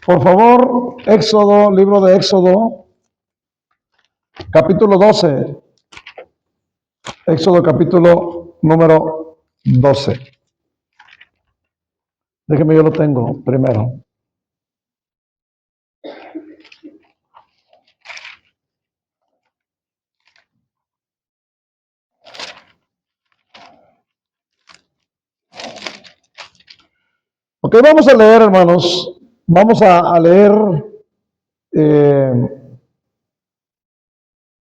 Por favor, Éxodo, libro de Éxodo, capítulo 12. Éxodo, capítulo número 12. Déjeme, yo lo tengo primero. Ok, vamos a leer, hermanos. Vamos a leer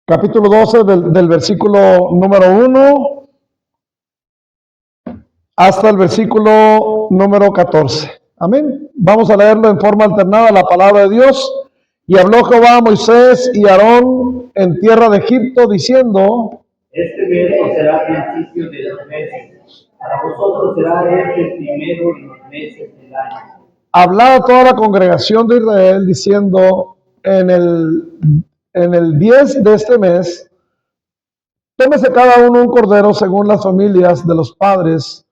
capítulo 12 del versículo número 1 hasta el versículo número 14. Amén. Vamos a leerlo en forma alternada, la palabra de Dios. Y habló Jehová a Moisés y Aarón en tierra de Egipto, diciendo: Este mes será principio de los meses. Para vosotros será el primero de los meses del año. Hablad a toda la congregación de Israel, diciendo: en el 10 de este mes, tómese cada uno un cordero según las familias de los padres,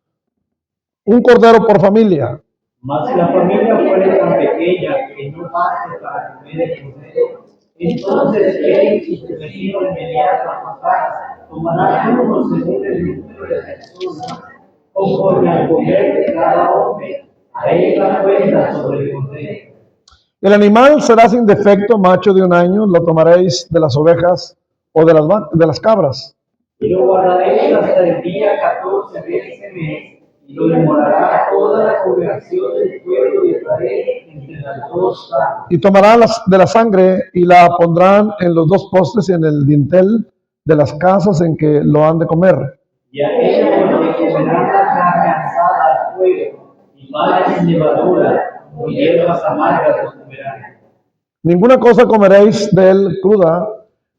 un cordero por familia. Mas si la familia fuere tan pequeña que no baste para comer el cordero, entonces él y su vecino inmediato a pasar tomarán uno según el número de personas, conforme al comer de cada hombre. Ahí la cuenta sobre el cordero. El animal será sin defecto, macho de 1 año, lo tomaréis de las ovejas o de las cabras. Y lo guardaréis hasta el día 14 de ese mes, y lo demorará toda la congregación del pueblo de Israel entre las dos partes. Y tomarán de la sangre y la pondrán en los dos postes y en el dintel de las casas en que lo han de comer. Y a ella comerán la carne asada al fuego, y panes sin levadura, o hierbas amargas lo comerán. Ninguna cosa comeréis de él cruda,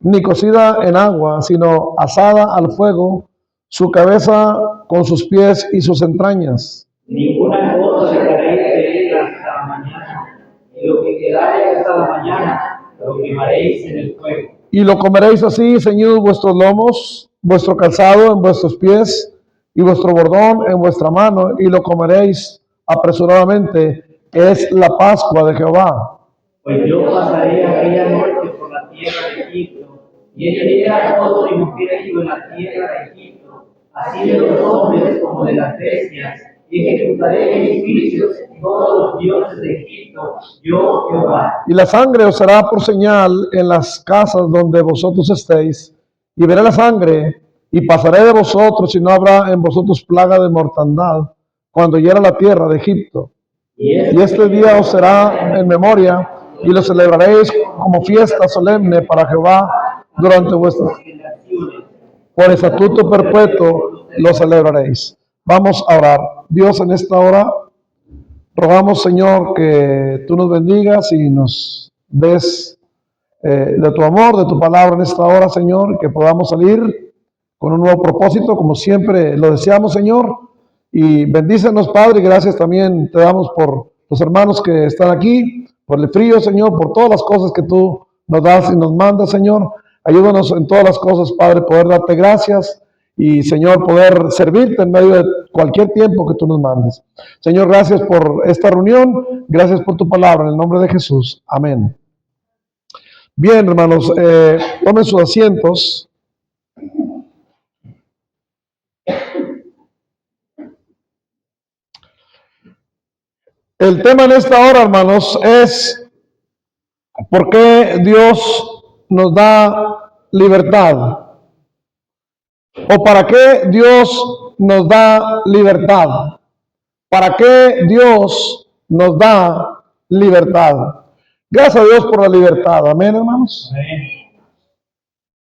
ni cocida en agua, sino asada al fuego, su cabeza con sus pies y sus entrañas. Ninguna cosa dejaréis de él hasta la mañana, y lo que quedare hasta la mañana lo quemaréis en el fuego. Y lo comeréis así, ceñidos vuestros lomos, vuestro calzado en vuestros pies, y vuestro bordón en vuestra mano, y lo comeréis apresuradamente. Es la Pascua de Jehová. Pues yo pasaré aquella noche por la tierra de Egipto, y echaré a todo primogénito en la tierra de Egipto, así de los hombres como de las bestias, y ejecutaré mis juicios y todos los dioses de Egipto, yo Jehová. Y la sangre os será por señal en las casas donde vosotros estéis, y veré la sangre, y pasaré de vosotros, y no habrá en vosotros plaga de mortandad, cuando hiera la tierra de Egipto. Y este día os será en memoria, y lo celebraréis como fiesta solemne para Jehová durante vuestras Generaciones. por estatuto perpetuo lo celebraréis. Vamos a orar. Dios, en esta hora rogamos, Señor, que tú nos bendigas y nos des de tu amor, de tu palabra en esta hora, Señor, que podamos salir con un nuevo propósito, como siempre lo deseamos, Señor. Y bendícenos, Padre, y gracias también te damos por los hermanos que están aquí, por el frío, Señor, por todas las cosas que tú nos das y nos mandas, Señor. Ayúdanos en todas las cosas, Padre, poder darte gracias y, Señor, poder servirte en medio de cualquier tiempo que tú nos mandes. Señor, gracias por esta reunión, gracias por tu palabra, en el nombre de Jesús. Amén. Bien, hermanos, tomen sus asientos. El tema en esta hora, hermanos, es ¿por qué Dios nos da libertad? ¿O para qué Dios nos da libertad? ¿Para qué Dios nos da libertad? Gracias a Dios por la libertad. Amén, hermanos.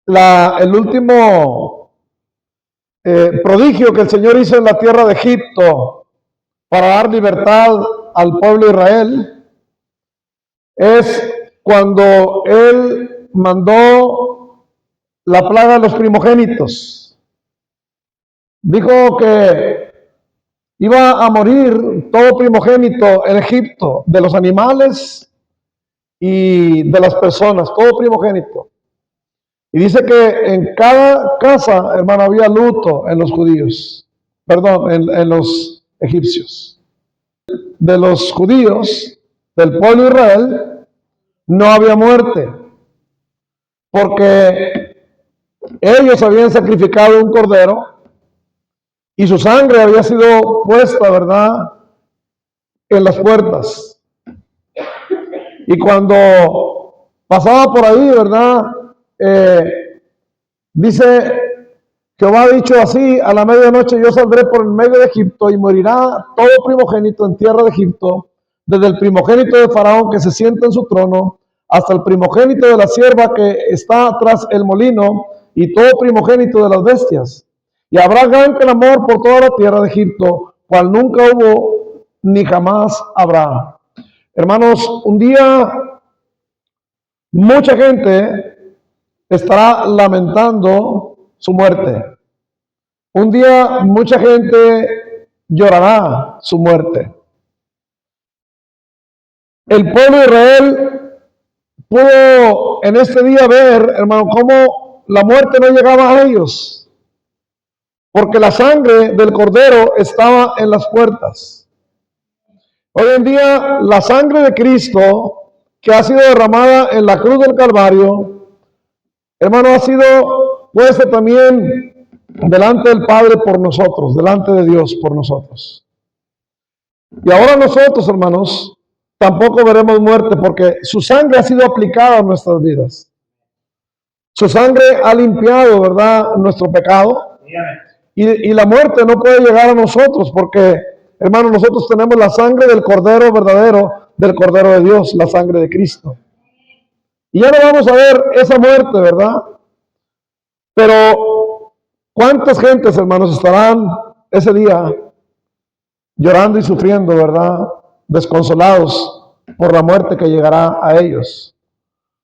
El último prodigio que el Señor hizo en la tierra de Egipto para dar libertad al pueblo de Israel es cuando Él mandó la plaga de los primogénitos. Dijo que iba a morir todo primogénito en Egipto, de los animales y de las personas, todo primogénito. Y dice que en cada casa, hermano, había luto en los judíos, perdón, en los egipcios. De los judíos, del pueblo de Israel no había muerte, porque ellos habían sacrificado un cordero y su sangre había sido puesta, ¿verdad?, en las puertas. Y cuando pasaba por ahí, ¿verdad?, dice, Jehová ha dicho así, a la medianoche yo saldré por el medio de Egipto y morirá todo primogénito en tierra de Egipto, desde el primogénito de Faraón que se sienta en su trono, hasta el primogénito de la sierva que está tras el molino, y todo primogénito de las bestias. Y habrá gran clamor por toda la tierra de Egipto, cual nunca hubo ni jamás habrá. Hermanos, un día mucha gente estará lamentando su muerte. Un día mucha gente llorará su muerte. El pueblo de Israel pudo en este día ver, hermano, cómo la muerte no llegaba a ellos, porque la sangre del cordero estaba en las puertas. Hoy en día la sangre de Cristo que ha sido derramada en la cruz del Calvario, hermano, ha sido puesta también delante del Padre por nosotros, delante de Dios por nosotros. Y ahora nosotros, hermanos, tampoco veremos muerte porque su sangre ha sido aplicada a nuestras vidas. Su sangre ha limpiado, ¿verdad?, nuestro pecado. Y la muerte no puede llegar a nosotros porque, hermanos, nosotros tenemos la sangre del Cordero verdadero, del Cordero de Dios, la sangre de Cristo. Y ya no vamos a ver esa muerte, ¿verdad? Pero, ¿cuántas gentes, hermanos, estarán ese día llorando y sufriendo, ¿verdad?, desconsolados por la muerte que llegará a ellos,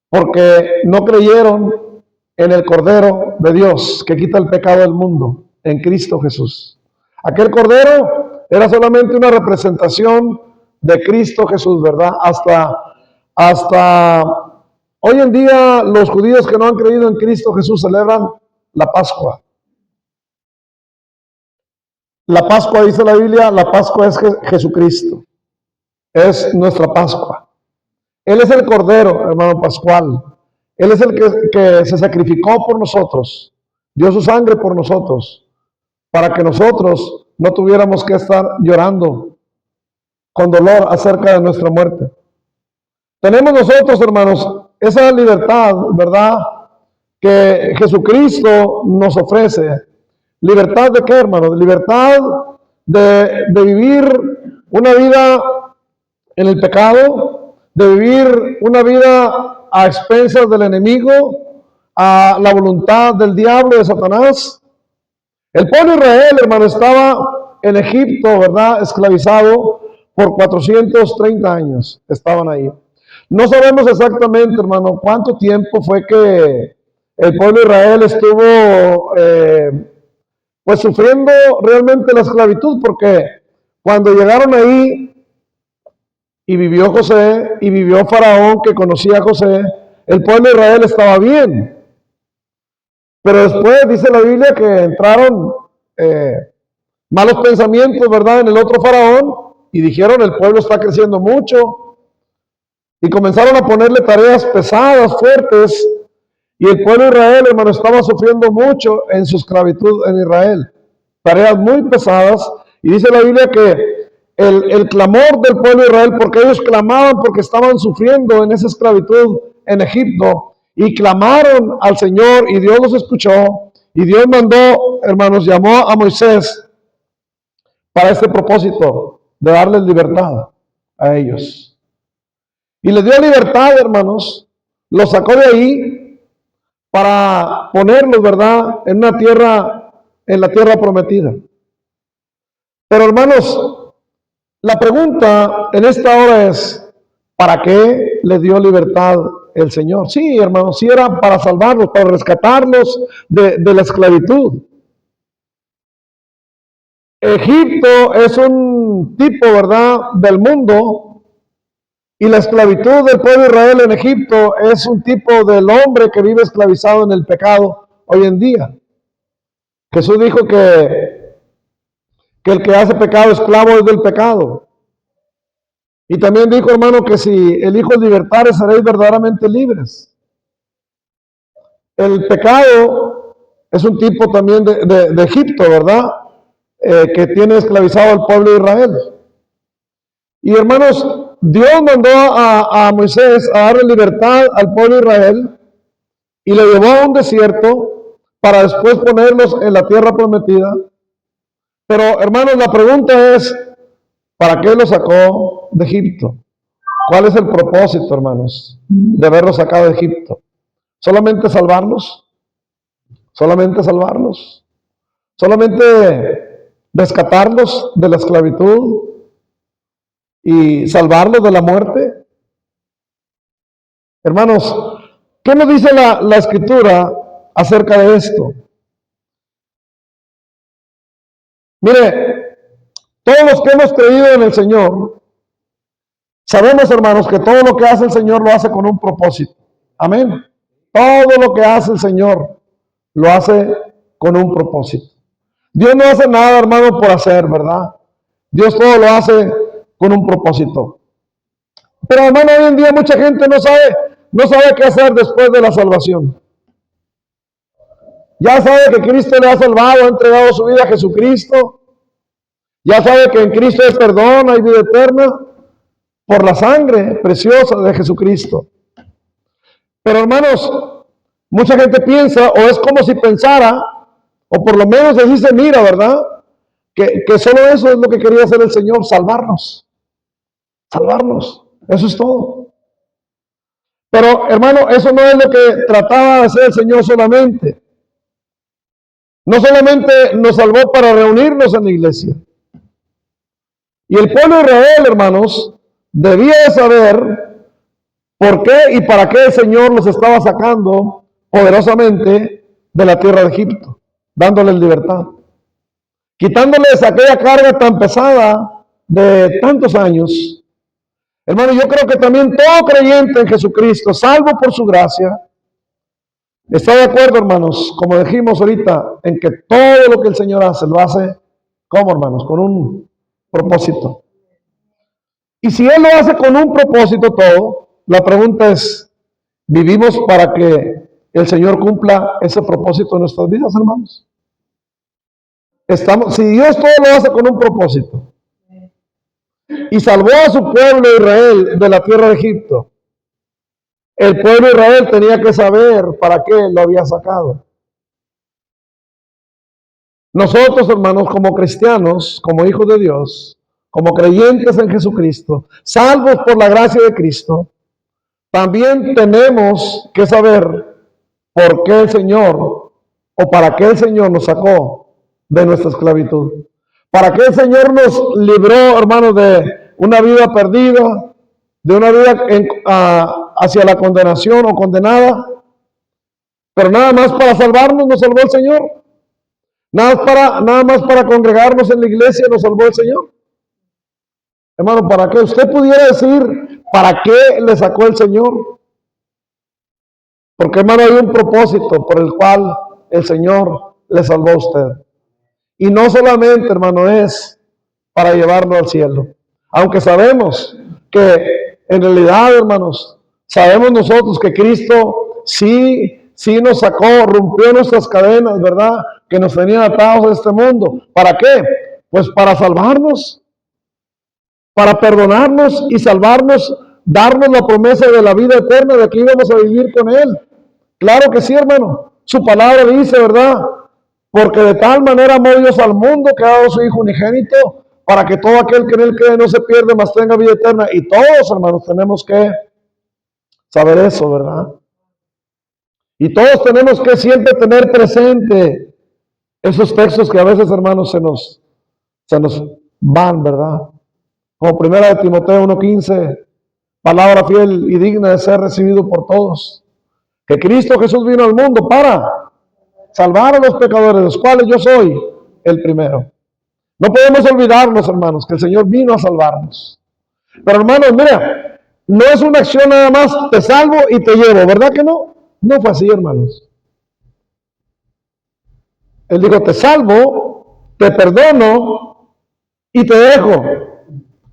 porque no creyeron en el Cordero de Dios que quita el pecado del mundo, en Cristo Jesús. Aquel Cordero era solamente una representación de Cristo Jesús, ¿verdad? Hasta hoy en día los judíos que no han creído en Cristo Jesús celebran la Pascua. La Pascua, dice la Biblia, la Pascua es Jesucristo. Es nuestra Pascua. Él es el Cordero, hermano Pascual. Él es el que se sacrificó por nosotros. Dio su sangre por nosotros. Para que nosotros no tuviéramos que estar llorando con dolor acerca de nuestra muerte. Tenemos nosotros, hermanos, esa libertad, ¿verdad?, que Jesucristo nos ofrece. ¿Libertad de qué, hermanos? Libertad de vivir una vida en el pecado, de vivir una vida a expensas del enemigo, a la voluntad del diablo, de Satanás. El pueblo de Israel, hermano, estaba en Egipto, ¿verdad?, esclavizado por 430 años. Estaban ahí. No sabemos exactamente, hermano, cuánto tiempo fue que el pueblo de Israel estuvo pues sufriendo realmente la esclavitud, porque cuando llegaron ahí y vivió José y vivió Faraón que conocía a José, el pueblo de Israel estaba bien. Pero después dice la Biblia que entraron malos pensamientos, ¿verdad?, en el otro Faraón y dijeron el pueblo está creciendo mucho y comenzaron a ponerle tareas pesadas, fuertes. Y el pueblo de Israel, hermano, estaba sufriendo mucho en su esclavitud en Israel. Tareas muy pesadas. Y dice la Biblia que el clamor del pueblo de Israel, porque ellos clamaban porque estaban sufriendo en esa esclavitud en Egipto, y clamaron al Señor y Dios los escuchó. Y Dios mandó, hermanos, llamó a Moisés para este propósito, de darles libertad a ellos. Y les dio libertad, hermanos, los sacó de ahí para ponerlos, ¿verdad?, en una tierra, en la tierra prometida. Pero, hermanos, la pregunta en esta hora es, ¿para qué les dio libertad el Señor? Sí, hermanos, sí era para salvarlos, para rescatarlos de la esclavitud. Egipto es un tipo, ¿verdad?, del mundo. Y la esclavitud del pueblo de Israel en Egipto es un tipo del hombre que vive esclavizado en el pecado hoy en día. Jesús dijo que el que hace pecado esclavo es del pecado. Y también dijo, hermano, que si el Hijo libertare, seréis verdaderamente libres. El pecado es un tipo también de Egipto, ¿verdad? Que tiene esclavizado al pueblo de Israel. Y hermanos, Dios mandó a Moisés a darle libertad al pueblo de Israel y le llevó a un desierto para después ponerlos en la tierra prometida. Pero hermanos, la pregunta es, ¿para qué los sacó de Egipto? ¿Cuál es el propósito, hermanos, de haberlos sacado de Egipto? ¿Solamente salvarlos? ¿Solamente salvarlos? ¿Solamente rescatarlos de la esclavitud y salvarlos de la muerte? Hermanos, ¿qué nos dice la Escritura acerca de esto? Mire, todos los que hemos creído en el Señor, sabemos, hermanos, que todo lo que hace el Señor lo hace con un propósito. Amén. Todo lo que hace el Señor lo hace con un propósito. Dios no hace nada, hermano, por hacer, ¿verdad? Dios todo lo hace con un propósito. Pero, hermano, hoy en día mucha gente no sabe qué hacer después de la salvación. Ya sabe que Cristo le ha salvado, ha entregado su vida a Jesucristo. Ya sabe que en Cristo hay perdón, hay vida eterna por la sangre preciosa de Jesucristo. Pero, hermanos, mucha gente piensa, o es como si pensara, o por lo menos así se mira, ¿verdad? Que solo eso es lo que quería hacer el Señor, salvarnos. Salvarnos. Eso es todo. Pero, hermano, eso no es lo que trataba de hacer el Señor solamente. No solamente nos salvó para reunirnos en la iglesia. Y el pueblo de Israel, hermanos, debía de saber por qué y para qué el Señor los estaba sacando poderosamente de la tierra de Egipto, dándoles libertad, quitándoles aquella carga tan pesada de tantos años. Hermano, yo creo que también todo creyente en Jesucristo, salvo por su gracia, está de acuerdo, hermanos, como dijimos ahorita, en que todo lo que el Señor hace, lo hace, ¿cómo, hermanos? Con un propósito. Y si Él lo hace con un propósito todo, la pregunta es, ¿vivimos para que el Señor cumpla ese propósito en nuestras vidas, hermanos? Si Dios todo lo hace con un propósito y salvó a su pueblo Israel de la tierra de Egipto, el pueblo de Israel tenía que saber para qué lo había sacado. Nosotros, hermanos, como cristianos, como hijos de Dios, como creyentes en Jesucristo, salvos por la gracia de Cristo, también tenemos que saber por qué el Señor o para qué el Señor nos sacó de nuestra esclavitud. Para qué el Señor nos libró, hermanos, de una vida perdida, de una vida hacia la condenación o condenada. Pero nada más para salvarnos nos salvó el Señor. Nada más para congregarnos en la iglesia nos salvó el Señor. Hermano, para que usted pudiera decir, ¿para qué le sacó el Señor? Porque, hermano, hay un propósito por el cual el Señor le salvó a usted. Y no solamente, hermano, es para llevarlo al cielo. Aunque sabemos que, en realidad, hermanos, sabemos nosotros que Cristo sí nos sacó, rompió nuestras cadenas, ¿verdad? Que nos tenían atados a este mundo. ¿Para qué? Pues para salvarnos, para perdonarnos y salvarnos, darnos la promesa de la vida eterna, de que íbamos a vivir con Él. Claro que sí, hermano. Su palabra dice, ¿verdad? Porque de tal manera amó Dios al mundo que ha dado su Hijo unigénito, para que todo aquel que en Él cree no se pierda, mas tenga vida eterna. Y todos, hermanos, tenemos que saber eso, ¿verdad? Y todos tenemos que siempre tener presente esos textos que a veces, hermanos, se nos van, ¿verdad? Como primera de Timoteo 1:15, palabra fiel y digna de ser recibido por todos. Que Cristo Jesús vino al mundo para salvar a los pecadores, de los cuales yo soy el primero. No podemos olvidarnos, hermanos, que el Señor vino a salvarnos. Pero, hermanos, mira, no es una acción nada más, te salvo y te llevo, ¿verdad que no? No fue así, hermanos. Él dijo, te salvo, te perdono y te dejo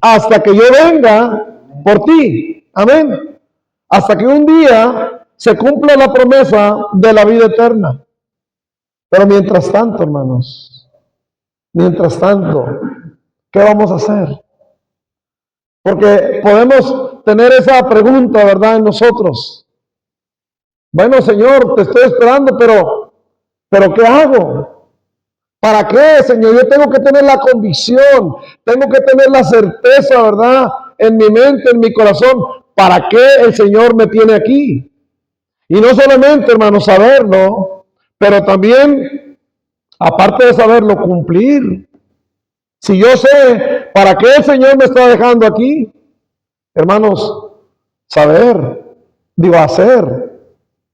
hasta que yo venga por ti. Amén. Hasta que un día se cumpla la promesa de la vida eterna. Pero mientras tanto, hermanos, mientras tanto, ¿qué vamos a hacer? Porque podemos tener esa pregunta, ¿verdad?, en nosotros. Bueno, Señor, te estoy esperando, pero ¿qué hago? ¿Para qué, Señor? Yo tengo que tener la convicción, tengo que tener la certeza, ¿verdad?, en mi mente, en mi corazón, ¿para qué el Señor me tiene aquí? Y no solamente, hermanos, saberlo, pero también, aparte de saberlo, cumplir. Si yo sé para qué el Señor me está dejando aquí, hermanos, hacer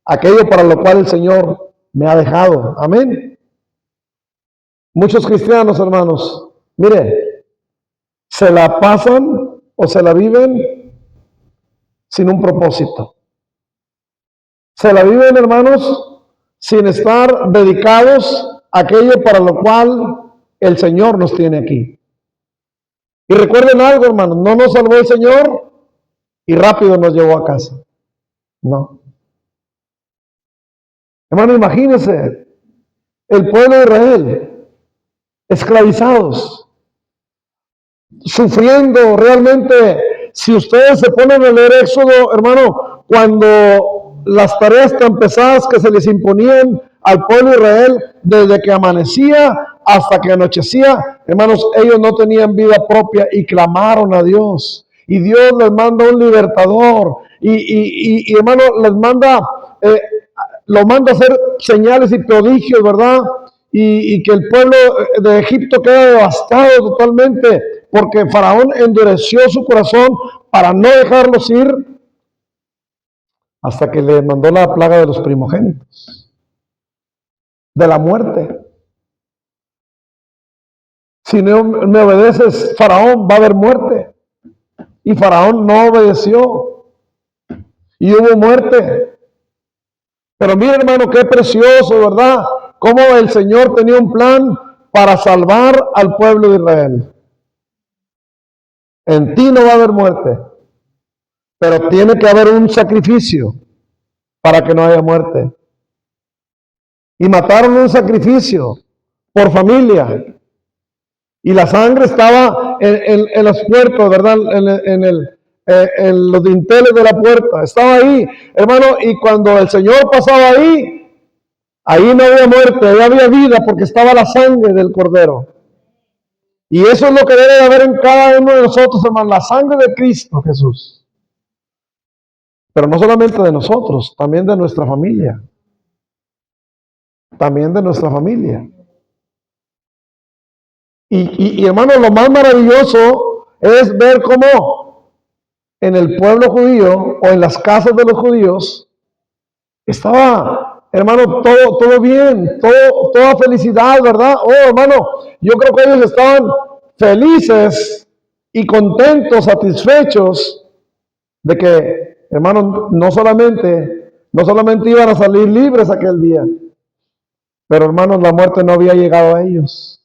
aquello para lo cual el Señor me ha dejado. Amén. Muchos cristianos, hermanos, mire, se la pasan o se la viven sin un propósito. Se la viven, hermanos, sin estar dedicados a aquello para lo cual el Señor nos tiene aquí. Y recuerden algo, hermanos, no nos salvó el Señor y rápido nos llevó a casa. No. Hermano, imagínense el pueblo de Israel, esclavizados, sufriendo realmente. Si ustedes se ponen a leer Éxodo, hermano, cuando las tareas tan pesadas que se les imponían al pueblo de Israel, desde que amanecía hasta que anochecía, hermanos, ellos no tenían vida propia y clamaron a Dios. Y Dios les manda un libertador. Y hermano, les manda, lo manda a hacer señales y prodigios, ¿verdad? Y que el pueblo de Egipto queda devastado totalmente, porque Faraón endureció su corazón para no dejarlos ir, hasta que le mandó la plaga de los primogénitos, de la muerte. Si no me obedeces, Faraón, va a haber muerte. Y Faraón no obedeció. Y hubo muerte. Pero mira, hermano, qué precioso, ¿verdad? Cómo el Señor tenía un plan para salvar al pueblo de Israel. En ti no va a haber muerte, pero tiene que haber un sacrificio para que no haya muerte. Y mataron un sacrificio por familia. Y la sangre estaba en las puertas, ¿verdad? En los dinteles de la puerta. Estaba ahí, hermano. Y cuando el Señor pasaba ahí, ahí no había muerte, ahí había vida, porque estaba la sangre del Cordero. Y eso es lo que debe de haber en cada uno de nosotros, hermano, la sangre de Cristo Jesús. Pero no solamente de nosotros, también de nuestra familia. También de nuestra familia. Y hermano, lo más maravilloso es ver cómo en el pueblo judío o en las casas de los judíos estaba, hermano, todo bien, toda felicidad, ¿verdad? Oh, hermano, yo creo que ellos estaban felices y contentos, satisfechos de que, hermano, no solamente iban a salir libres aquel día, pero hermanos, la muerte no había llegado a ellos.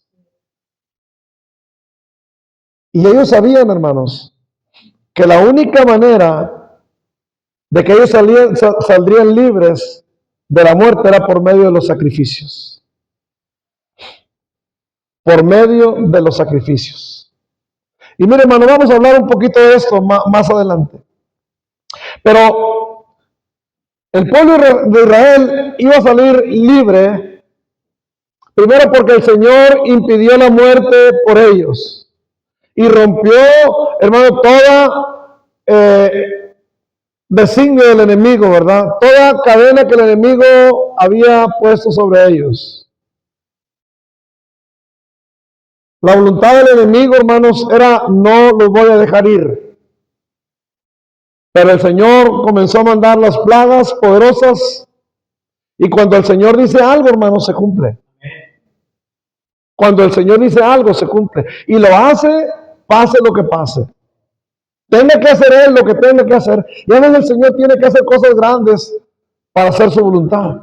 Y ellos sabían, hermanos, que la única manera de que ellos saldrían libres de la muerte era por medio de los sacrificios. Por medio de los sacrificios. Y mire, hermano, vamos a hablar un poquito de esto más adelante. Pero el pueblo de Israel iba a salir libre, primero porque el Señor impidió la muerte por ellos. Y rompió, hermano, toda designio del enemigo, ¿verdad? Toda cadena que el enemigo había puesto sobre ellos. La voluntad del enemigo, hermanos, era: no los voy a dejar ir. Pero el Señor comenzó a mandar las plagas poderosas. Y cuando el Señor dice algo, hermanos, se cumple. Cuando el Señor dice algo, se cumple. Y lo hace, pase lo que pase. Tenga que hacer Él lo que tenga que hacer. Y a veces el Señor tiene que hacer cosas grandes para hacer su voluntad.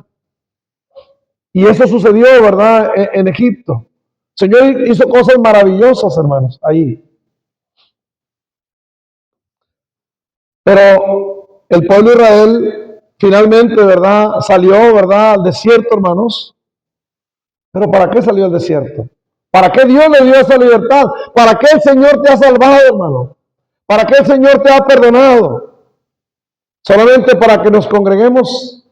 Y eso sucedió, ¿verdad?, en Egipto. El Señor hizo cosas maravillosas, hermanos, ahí. Pero el pueblo de Israel finalmente, ¿verdad? Salió, ¿verdad? Al desierto, hermanos. ¿Pero para qué salió al desierto? ¿Para qué Dios le dio esa libertad? ¿Para qué el Señor te ha salvado, hermano? ¿Para qué el Señor te ha perdonado? Solamente para que nos congreguemos.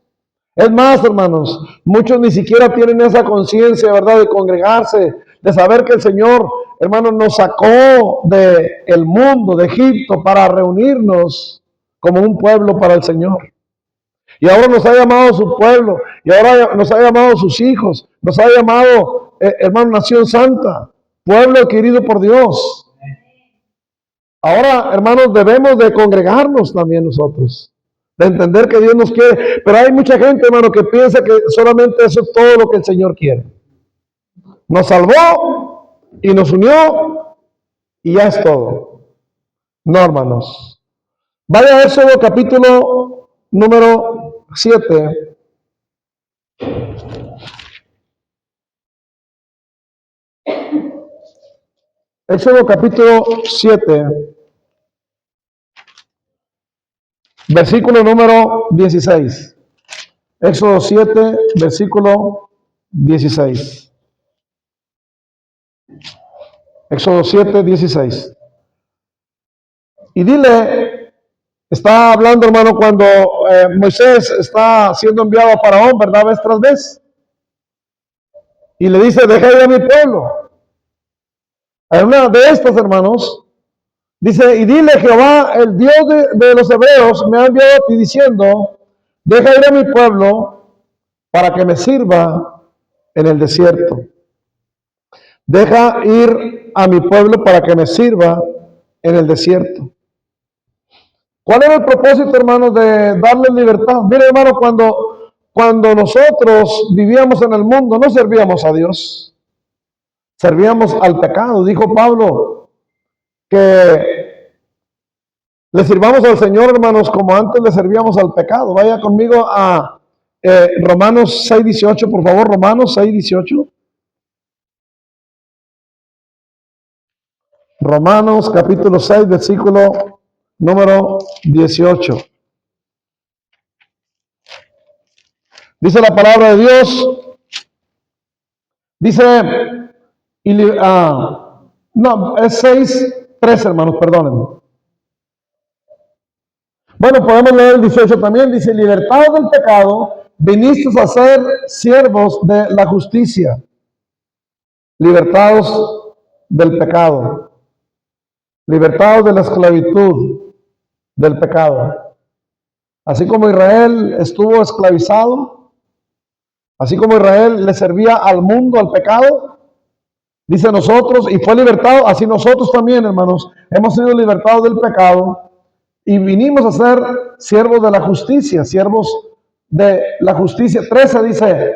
Es más, hermanos, muchos ni siquiera tienen esa conciencia, ¿verdad? De congregarse, de saber que el Señor, hermanos, nos sacó del mundo, de Egipto, para reunirnos como un pueblo para el Señor. Y ahora nos ha llamado su pueblo, y ahora nos ha llamado sus hijos, nos ha llamado, hermano, nación santa, pueblo adquirido por Dios. Ahora, hermanos, debemos de congregarnos también nosotros, de entender que Dios nos quiere. Pero hay mucha gente, hermano, que piensa que solamente eso es todo lo que el Señor quiere. Nos salvó y nos unió y ya es todo. No, hermanos. Vaya a Éxodo capítulo número 7. Éxodo capítulo 7, versículo número 16. Éxodo 7, versículo 16. Éxodo 7, 16. Y dile, está hablando, hermano, cuando Moisés está siendo enviado a Faraón, ¿verdad? Vez tras vez. Y le dice, deja ir a mi pueblo. Hay una de estas, hermanos, dice, y dile, Jehová, el Dios de los hebreos, me ha enviado a ti diciendo, deja ir a mi pueblo para que me sirva en el desierto. Deja ir a mi pueblo para que me sirva en el desierto. ¿Cuál era el propósito, hermanos, de darle libertad? Mire, hermano, cuando nosotros vivíamos en el mundo, no servíamos a Dios. Servíamos al pecado. Dijo Pablo que le sirvamos al Señor, hermanos, como antes le servíamos al pecado. Vaya conmigo a Romanos 6:18, por favor, Romanos 6:18. Romanos capítulo 6, versículo número 18. Dice la palabra de Dios, dice, no, es 6:13, hermanos, perdónenme. Bueno, podemos leer el 18 también, dice, libertados del pecado, vinisteis a ser siervos de la justicia. Libertados del pecado, libertados de la esclavitud del pecado. Así como Israel estuvo esclavizado, así como Israel le servía al mundo, al pecado, dice nosotros, y fue libertado, así nosotros también, hermanos, hemos sido libertados del pecado y vinimos a ser siervos de la justicia, siervos de la justicia. 13 dice,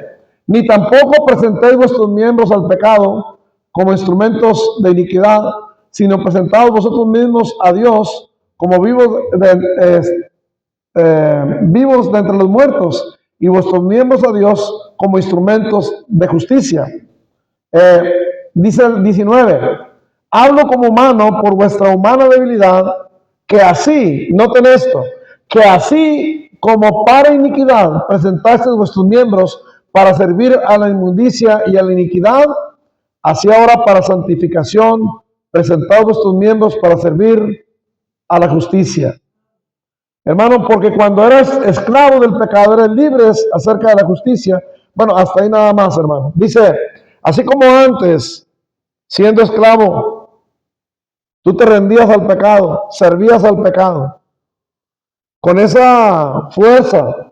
ni tampoco presentéis vuestros miembros al pecado como instrumentos de iniquidad, sino presentaos vosotros mismos a Dios como vivos de entre los muertos, y vuestros miembros a Dios como instrumentos de justicia. Dice el 19, hablo como humano por vuestra humana debilidad, que así, noten esto, que así como para iniquidad presentasteis vuestros miembros para servir a la inmundicia y a la iniquidad, así ahora para santificación presentaos vuestros miembros para servir a la justicia. Hermano, porque cuando eres esclavo del pecado, eres libre acerca de la justicia. Bueno, hasta ahí nada más, hermano. Dice, así como antes, siendo esclavo, tú te rendías al pecado, servías al pecado, con esa fuerza,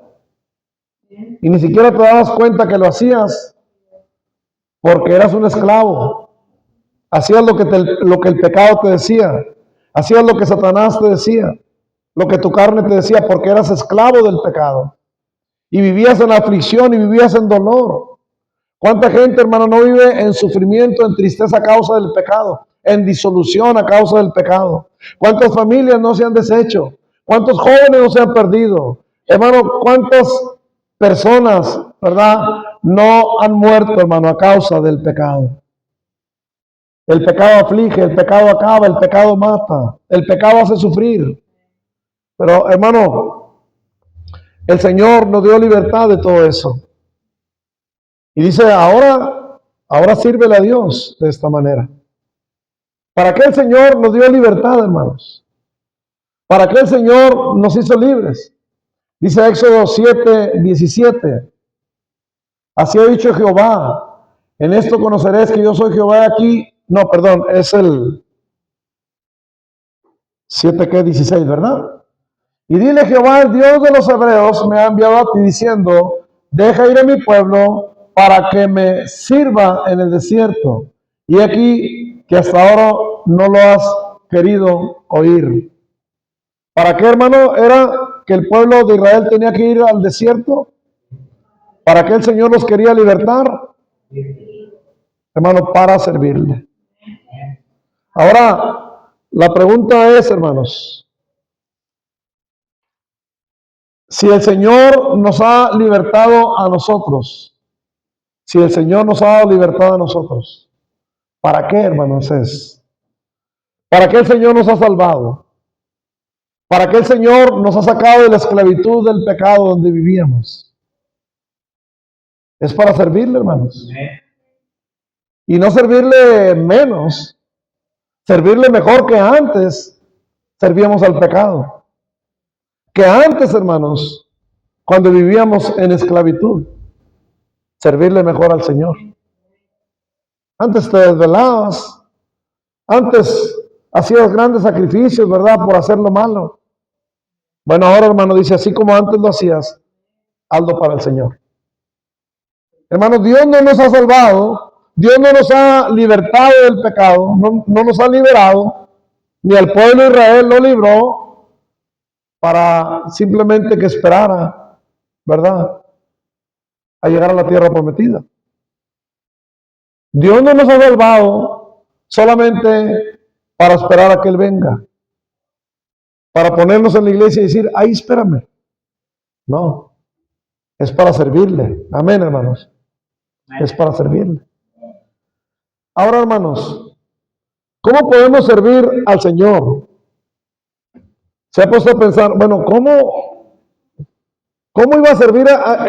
y ni siquiera te dabas cuenta que lo hacías, porque eras un esclavo. Hacías lo que el pecado te decía, hacías lo que Satanás te decía, lo que tu carne te decía, porque eras esclavo del pecado. Y vivías en aflicción y vivías en dolor. ¿Cuánta gente, hermano, no vive en sufrimiento, en tristeza a causa del pecado, en disolución a causa del pecado? ¿Cuántas familias no se han deshecho? ¿Cuántos jóvenes no se han perdido? Hermano, ¿cuántas personas, verdad, no han muerto, hermano, a causa del pecado? El pecado aflige, el pecado acaba, el pecado mata, el pecado hace sufrir. Pero hermano, el Señor nos dio libertad de todo eso. Y dice, ahora sírvele a Dios de esta manera. ¿Para qué el Señor nos dio libertad, hermanos? ¿Para qué el Señor nos hizo libres? Dice Éxodo 7:17. Así ha dicho Jehová, en esto conoceréis que yo soy Jehová aquí. No, perdón, es el 7:16, ¿verdad? Y dile, Jehová, el Dios de los hebreos, me ha enviado a ti diciendo, deja ir a mi pueblo para que me sirva en el desierto. Y aquí que hasta ahora no lo has querido oír. ¿Para qué, hermano, era que el pueblo de Israel tenía que ir al desierto? ¿Para qué el Señor los quería libertar? Hermano, para servirle. Ahora, la pregunta es, hermanos, si el Señor nos ha libertado a nosotros, si el Señor nos ha dado libertad a nosotros, ¿para qué, hermanos, es? ¿Para qué el Señor nos ha salvado? ¿Para qué el Señor nos ha sacado de la esclavitud del pecado donde vivíamos? Es para servirle, hermanos. Y no servirle menos, servirle mejor que antes servíamos al pecado. Que antes, hermanos, cuando vivíamos en esclavitud, servirle mejor al Señor. Antes te desvelabas, antes hacías grandes sacrificios, ¿verdad? Por hacer lo malo. Bueno, ahora, hermano, dice, así como antes lo hacías, hazlo para el Señor. Hermano, Dios no nos ha salvado, Dios no nos ha libertado del pecado, no nos ha liberado, ni al pueblo de Israel lo libró para simplemente que esperara, ¿verdad?, a llegar a la tierra prometida. Dios no nos ha salvado solamente para esperar a que Él venga, para ponernos en la iglesia y decir, ahí espérame. No, es para servirle. Amén, hermanos. Es para servirle. Ahora, hermanos, ¿cómo podemos servir al Señor? Se ha puesto a pensar, bueno, ¿cómo iba a servir a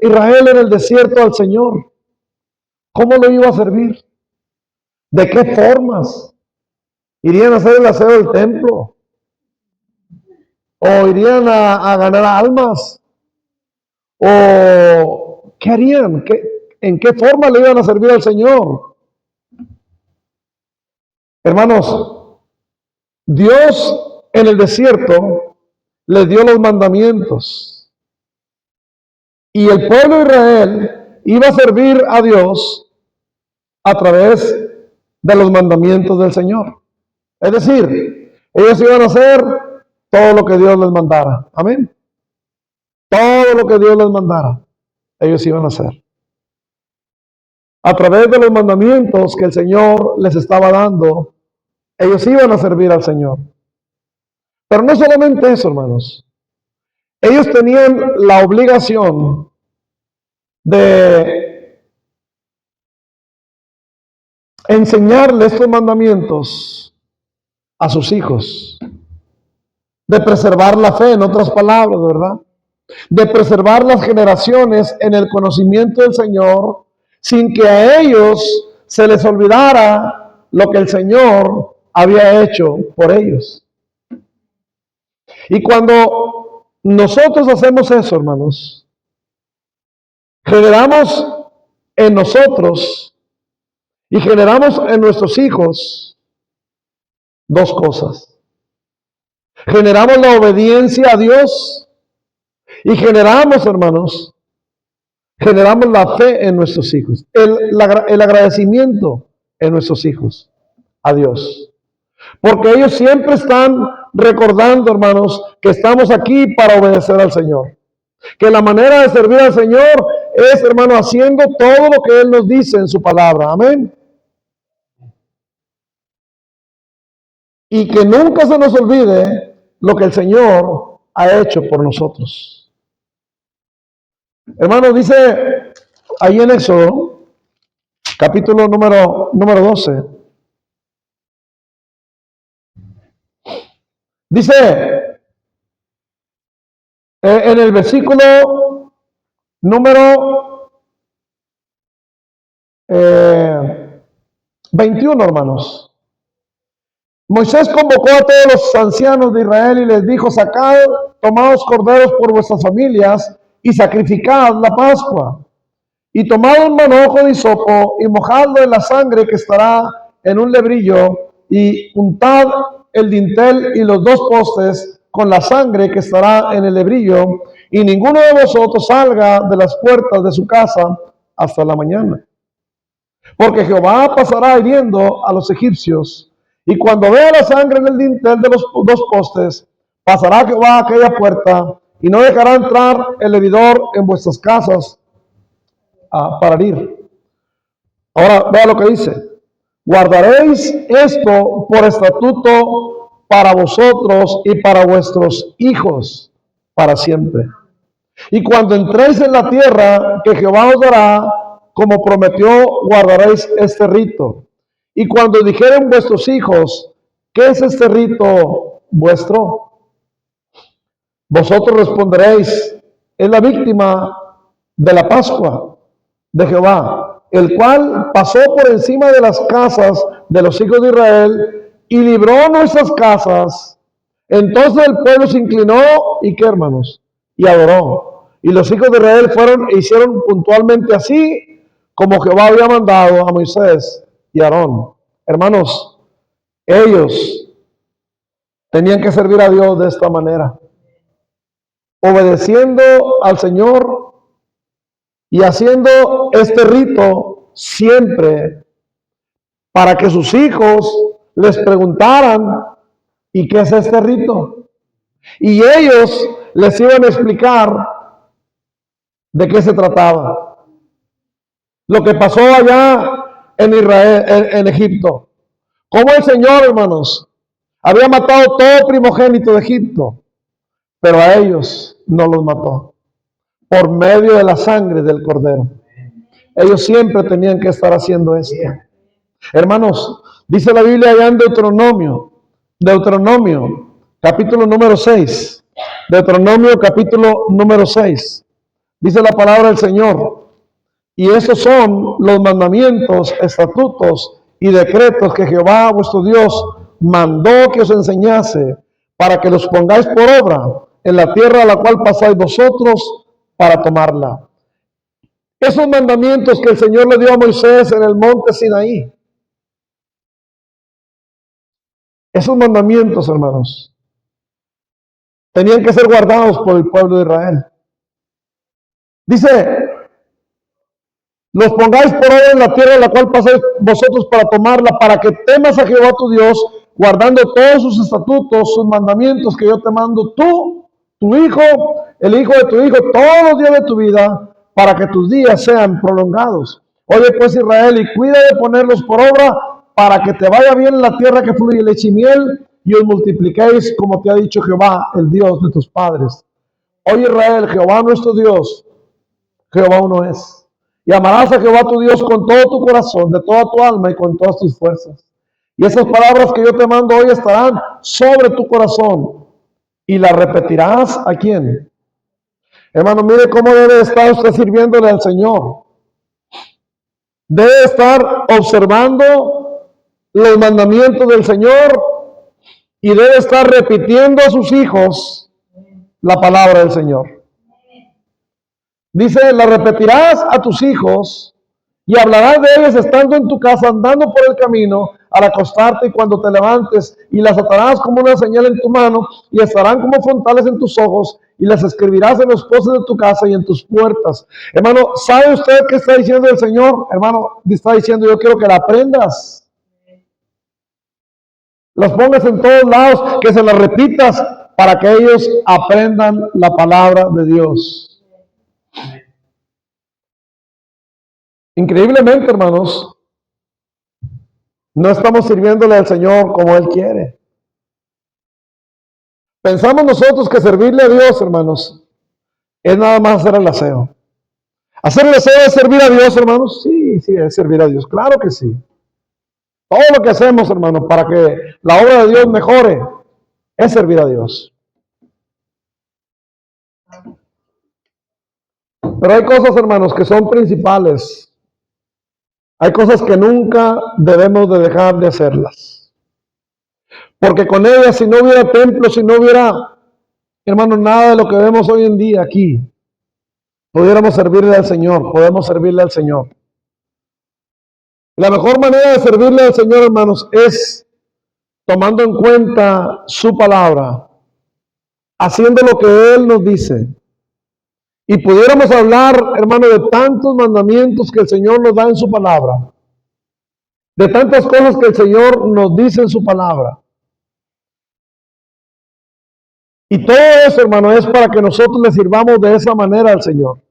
Israel en el desierto al Señor? ¿Cómo lo iba a servir? ¿De qué formas? ¿Irían a hacer el aseo del templo? ¿O irían a ganar almas? ¿O qué harían? ¿En qué forma le iban a servir al Señor? Hermanos, Dios en el desierto les dio los mandamientos. Y el pueblo de Israel iba a servir a Dios a través de los mandamientos del Señor. Es decir, ellos iban a hacer todo lo que Dios les mandara. Amén. Todo lo que Dios les mandara, ellos iban a hacer. A través de los mandamientos que el Señor les estaba dando, ellos iban a servir al Señor. Pero no solamente eso, hermanos. Ellos tenían la obligación de enseñarle estos mandamientos a sus hijos, de preservar la fe, en otras palabras, ¿verdad? De preservar las generaciones en el conocimiento del Señor, sin que a ellos se les olvidara lo que el Señor había hecho por ellos. Y cuando nosotros hacemos eso, hermanos, generamos en nosotros y generamos en nuestros hijos dos cosas. Generamos la obediencia a Dios y generamos, hermanos, generamos la fe en nuestros hijos, el agradecimiento en nuestros hijos a Dios. Porque ellos siempre están recordando, hermanos, que estamos aquí para obedecer al Señor. Que la manera de servir al Señor es, hermano, haciendo todo lo que Él nos dice en su palabra. Amén. Y que nunca se nos olvide lo que el Señor ha hecho por nosotros. Hermano, dice ahí en Éxodo, capítulo número 12. Dice, En el versículo número 21, hermanos. Moisés convocó a todos los ancianos de Israel y les dijo: sacad, tomaos corderos por vuestras familias y sacrificad la Pascua. Y tomad un manojo de hisopo y mojadlo en la sangre que estará en un lebrillo, y untad el dintel y los dos postes con la sangre que estará en el lebrillo, y ninguno de vosotros salga de las puertas de su casa hasta la mañana. Porque Jehová pasará hiriendo a los egipcios, y cuando vea la sangre en el dintel de los dos postes, pasará Jehová a aquella puerta, y no dejará entrar el heridor en vuestras casas para herir. Ahora vea lo que dice: guardaréis esto por estatuto para vosotros y para vuestros hijos para siempre. Y cuando entréis en la tierra que Jehová os dará, como prometió, guardaréis este rito. Y cuando dijeren vuestros hijos: ¿qué es este rito vuestro? Vosotros responderéis: es la víctima de la Pascua de Jehová, el cual pasó por encima de las casas de los hijos de Israel y libró nuestras casas. Entonces el pueblo se inclinó y qué, hermanos, y adoró. Y los hijos de Israel fueron e hicieron puntualmente así como Jehová había mandado a Moisés y a Aarón. Hermanos, ellos tenían que servir a Dios de esta manera, obedeciendo al Señor y haciendo este rito siempre, para que sus hijos les preguntaran: ¿y qué es este rito? Y ellos les iban a explicar de qué se trataba. Lo que pasó allá en Israel, en Egipto. Como el Señor, hermanos, había matado todo primogénito de Egipto, pero a ellos no los mató por medio de la sangre del Cordero. Ellos siempre tenían que estar haciendo esto. Hermanos, dice la Biblia allá en Deuteronomio, capítulo número 6. Deuteronomio, capítulo número 6. Dice la palabra del Señor: y esos son los mandamientos, estatutos y decretos que Jehová vuestro Dios mandó que os enseñase, para que los pongáis por obra en la tierra a la cual pasáis vosotros para tomarla. Esos mandamientos que el Señor le dio a Moisés en el monte Sinaí. Esos mandamientos, hermanos, tenían que ser guardados por el pueblo de Israel. Dice: los pongáis por obra en la tierra en la cual pasáis vosotros para tomarla, para que temas a Jehová tu Dios, guardando todos sus estatutos, sus mandamientos que yo te mando, tú, tu hijo, el hijo de tu hijo, todos los días de tu vida, para que tus días sean prolongados. Oye pues, Israel, y cuida de ponerlos por obra, para que te vaya bien en la tierra que fluye leche y miel, y os multipliquéis como te ha dicho Jehová, el Dios de tus padres. Oye Israel, Jehová nuestro Dios, Jehová uno es. Y amarás a Jehová tu Dios con todo tu corazón, de toda tu alma y con todas tus fuerzas. Y esas palabras que yo te mando hoy estarán sobre tu corazón. Y las repetirás ¿a quién? Hermano, mire cómo debe estar usted sirviéndole al Señor. Debe estar observando los mandamientos del Señor y debe estar repitiendo a sus hijos la palabra del Señor. Dice: la repetirás a tus hijos y hablarás de ellas estando en tu casa, andando por el camino, al acostarte y cuando te levantes, y las atarás como una señal en tu mano y estarán como frontales en tus ojos, y las escribirás en los postes de tu casa y en tus puertas. Hermano, ¿sabe usted qué está diciendo el Señor? Hermano, está diciendo: yo quiero que la aprendas, las pongas en todos lados, que se las repitas, para que ellos aprendan la palabra de Dios. Increíblemente, hermanos, no estamos sirviéndole al Señor como Él quiere. Pensamos nosotros que servirle a Dios, hermanos, es nada más hacer el aseo. ¿Hacer el aseo es servir a Dios, hermanos? Sí, sí, es servir a Dios. Claro que sí. Todo lo que hacemos, hermanos, para que la obra de Dios mejore, es servir a Dios. Pero hay cosas, hermanos, que son principales. Hay cosas que nunca debemos de dejar de hacerlas. Porque con ellas, si no hubiera templo, si no hubiera, hermanos, nada de lo que vemos hoy en día aquí, pudiéramos servirle al Señor, podemos servirle al Señor. La mejor manera de servirle al Señor, hermanos, es tomando en cuenta su palabra, haciendo lo que Él nos dice. Y pudiéramos hablar, hermano, de tantos mandamientos que el Señor nos da en su palabra, de tantas cosas que el Señor nos dice en su palabra. Y todo eso, hermano, es para que nosotros le sirvamos de esa manera al Señor.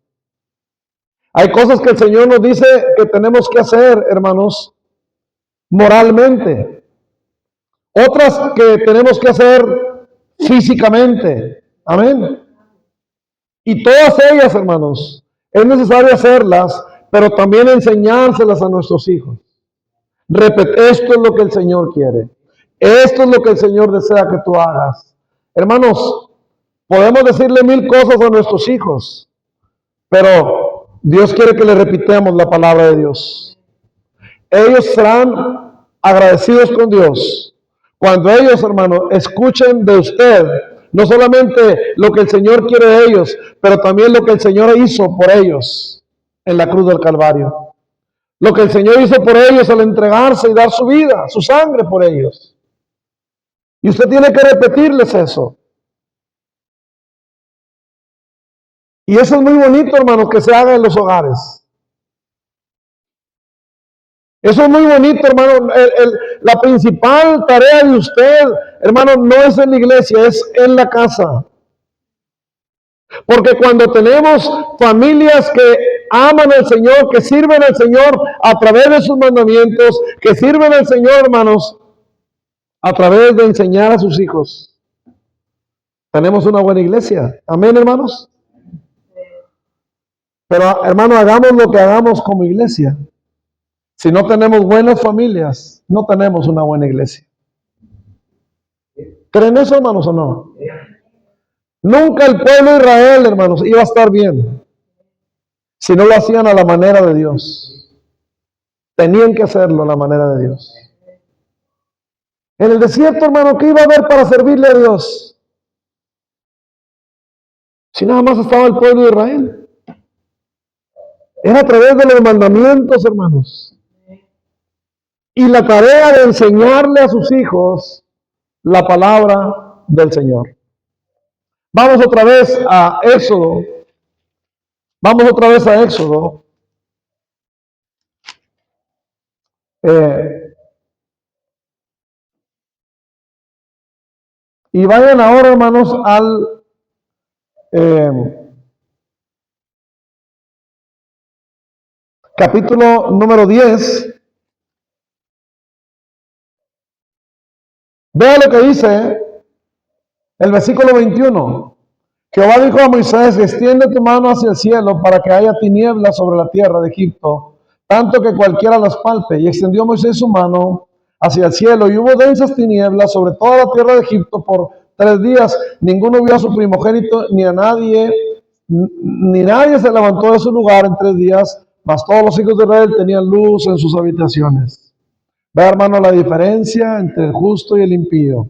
Hay cosas que el Señor nos dice que tenemos que hacer, hermanos, moralmente. Otras que tenemos que hacer físicamente. Amén. Y todas ellas, hermanos, es necesario hacerlas, pero también enseñárselas a nuestros hijos. Esto es lo que el Señor quiere. Esto es lo que el Señor desea que tú hagas. Hermanos, podemos decirle 1000 cosas a nuestros hijos, pero Dios quiere que le repitamos la palabra de Dios. Ellos serán agradecidos con Dios cuando ellos, hermanos, escuchen de usted no solamente lo que el Señor quiere de ellos, pero también lo que el Señor hizo por ellos en la cruz del Calvario. Lo que el Señor hizo por ellos al entregarse y dar su vida, su sangre por ellos. Y usted tiene que repetirles eso. Y eso es muy bonito, hermanos, que se haga en los hogares. Eso es muy bonito, hermano. La principal tarea de usted, hermano, no es en la iglesia, es en la casa. Porque cuando tenemos familias que aman al Señor, que sirven al Señor a través de sus mandamientos, que sirven al Señor, hermanos, a través de enseñar a sus hijos, tenemos una buena iglesia. Amén, hermanos. Pero, hermano, hagamos lo que hagamos como iglesia. Si no tenemos buenas familias, no tenemos una buena iglesia. ¿Creen eso, hermanos, o no? Nunca el pueblo de Israel, hermanos, iba a estar bien si no lo hacían a la manera de Dios. Tenían que hacerlo a la manera de Dios. En el desierto, hermano, ¿qué iba a haber para servirle a Dios? Si nada más estaba el pueblo de Israel. Era a través de los mandamientos, hermanos. Y la tarea de enseñarle a sus hijos la palabra del Señor. Vamos otra vez a Éxodo. Vamos otra vez a Éxodo. Y vayan ahora, hermanos, al capítulo número 10. Vea lo que dice el versículo 21. Jehová dijo a Moisés: extiende tu mano hacia el cielo para que haya tinieblas sobre la tierra de Egipto, tanto que cualquiera las palpe. Y extendió Moisés su mano hacia el cielo, y hubo densas tinieblas sobre toda la tierra de Egipto por 3 días. Ninguno vio a su primogénito, ni nadie se levantó de su lugar en 3 días, mas todos los hijos de Israel tenían luz en sus habitaciones. Ve, hermano, la diferencia entre el justo y el impío,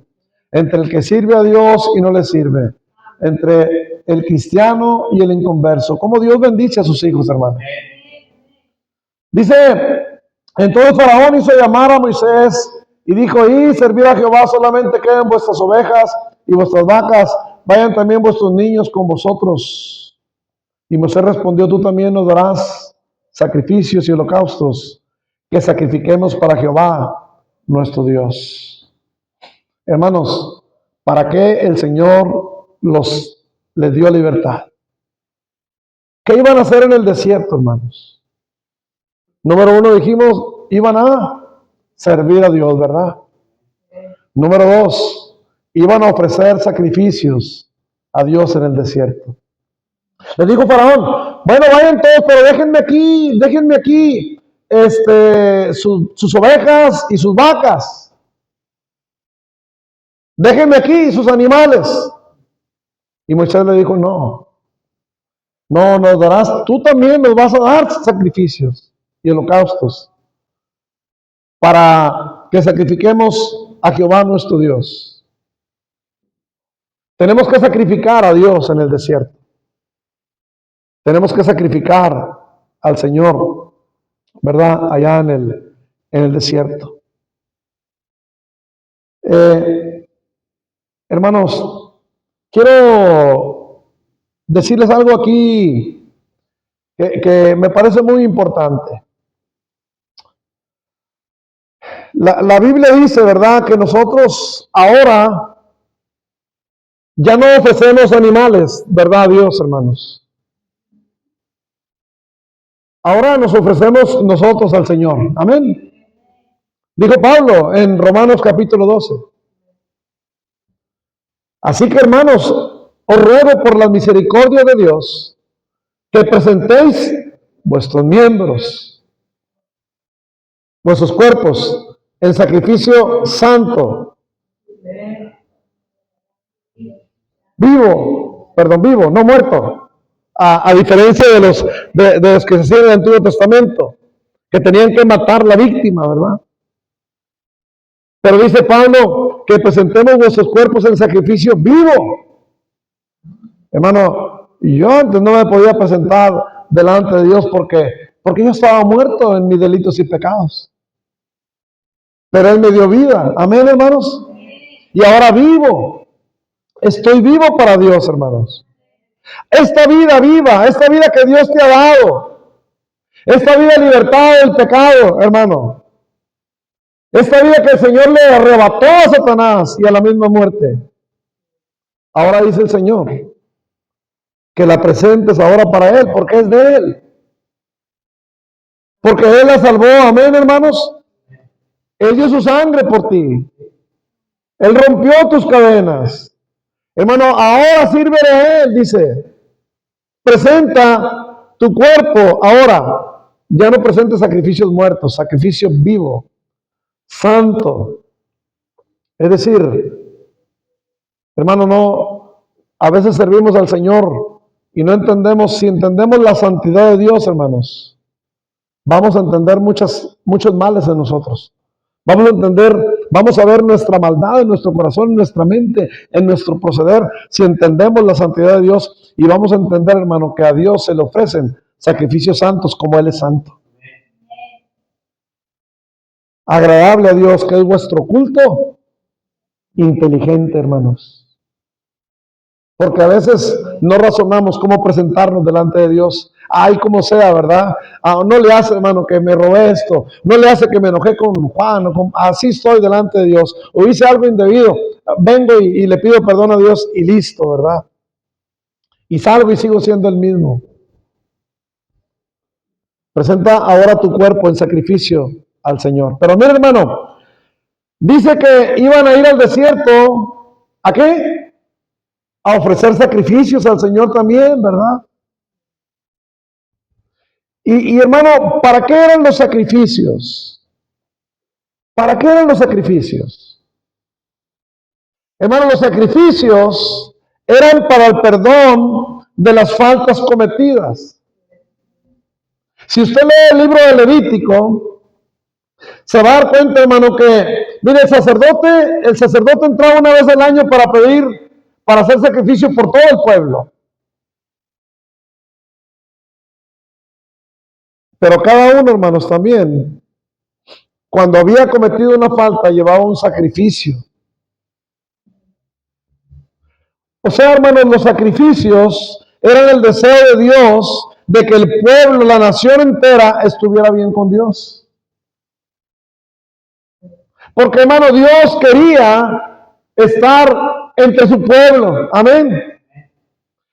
entre el que sirve a Dios y no le sirve, entre el cristiano y el inconverso. Cómo Dios bendice a sus hijos, hermano. Dice: entonces Faraón hizo llamar a Moisés y dijo: y servir a Jehová solamente queden vuestras ovejas y vuestras vacas, vayan también vuestros niños con vosotros. Y Moisés respondió: tú también nos darás sacrificios y holocaustos que sacrifiquemos para Jehová nuestro Dios. Hermanos, ¿para qué el Señor les dio libertad? ¿Qué iban a hacer en el desierto, hermanos? Número 1, dijimos, iban a servir a Dios, ¿verdad? Número 2, iban a ofrecer sacrificios a Dios en el desierto. Les dijo Faraón: bueno, vayan todos, pero déjenme aquí sus ovejas y sus vacas. Déjenme aquí sus animales. Y Moisés le dijo: no, No nos darás, tú también nos vas a dar sacrificios y holocaustos para que sacrifiquemos a Jehová nuestro Dios. Tenemos que sacrificar a Dios en el desierto. Tenemos que sacrificar al Señor, ¿verdad? Allá en el desierto. Hermanos, quiero decirles algo aquí que me parece muy importante. La Biblia dice, ¿verdad?, que nosotros ahora ya no ofrecemos animales, ¿verdad, a Dios, hermanos? Ahora nos ofrecemos nosotros al Señor. Amén. Dijo Pablo en Romanos capítulo 12. Así que, hermanos, os ruego por la misericordia de Dios que presentéis vuestros miembros, vuestros cuerpos, en sacrificio santo, vivo, no muerto. A diferencia de los que se hacían en el Antiguo Testamento, que tenían que matar la víctima, ¿verdad? Pero dice Pablo que presentemos nuestros cuerpos en sacrificio vivo. Hermano, yo antes no me podía presentar delante de Dios porque yo estaba muerto en mis delitos y pecados. Pero Él me dio vida. Amén, hermanos. Y ahora vivo. Estoy vivo para Dios, hermanos. Esta vida viva, esta vida que Dios te ha dado, esta vida libertada del pecado, hermano. Esta vida que el Señor le arrebató a Satanás y a la misma muerte. Ahora dice el Señor que la presentes ahora para Él, porque es de Él. Porque Él la salvó, amén, hermanos. Él dio su sangre por ti. Él rompió tus cadenas. Hermano, ahora sirve de Él, dice. Presenta tu cuerpo ahora. Ya no presentes sacrificios muertos, sacrificio vivo, santo. Es decir, hermano, no, a veces servimos al Señor y no entendemos, si entendemos la santidad de Dios, hermanos, vamos a entender muchos males en nosotros. Vamos a entender, vamos a ver nuestra maldad en nuestro corazón, en nuestra mente, en nuestro proceder, si entendemos la santidad de Dios, y vamos a entender, hermano, que a Dios se le ofrecen sacrificios santos como Él es santo. Agradable a Dios, que es vuestro culto, inteligente, hermanos. Porque a veces no razonamos cómo presentarnos delante de Dios. Ay, como sea, ¿verdad? No le hace, hermano, que me robé esto. No le hace que me enojé con Juan. Así estoy delante de Dios. O hice algo indebido. Vengo y le pido perdón a Dios y listo, ¿verdad? Y salgo y sigo siendo el mismo. Presenta ahora tu cuerpo en sacrificio al Señor. Pero mira, hermano, dice que iban a ir al desierto. ¿A qué? A ofrecer sacrificios al Señor también, ¿verdad? Y hermano, ¿para qué eran los sacrificios? ¿Para qué eran los sacrificios? Hermano, los sacrificios eran para el perdón de las faltas cometidas. Si usted lee el libro de Levítico, se va a dar cuenta, hermano, que, mire, el sacerdote entraba una vez al año para hacer sacrificio por todo el pueblo. Pero cada uno, hermanos, también, cuando había cometido una falta, llevaba un sacrificio. O sea, hermanos, los sacrificios eran el deseo de Dios de que el pueblo, la nación entera, estuviera bien con Dios. Porque, hermano, Dios quería estar entre su pueblo. Amén.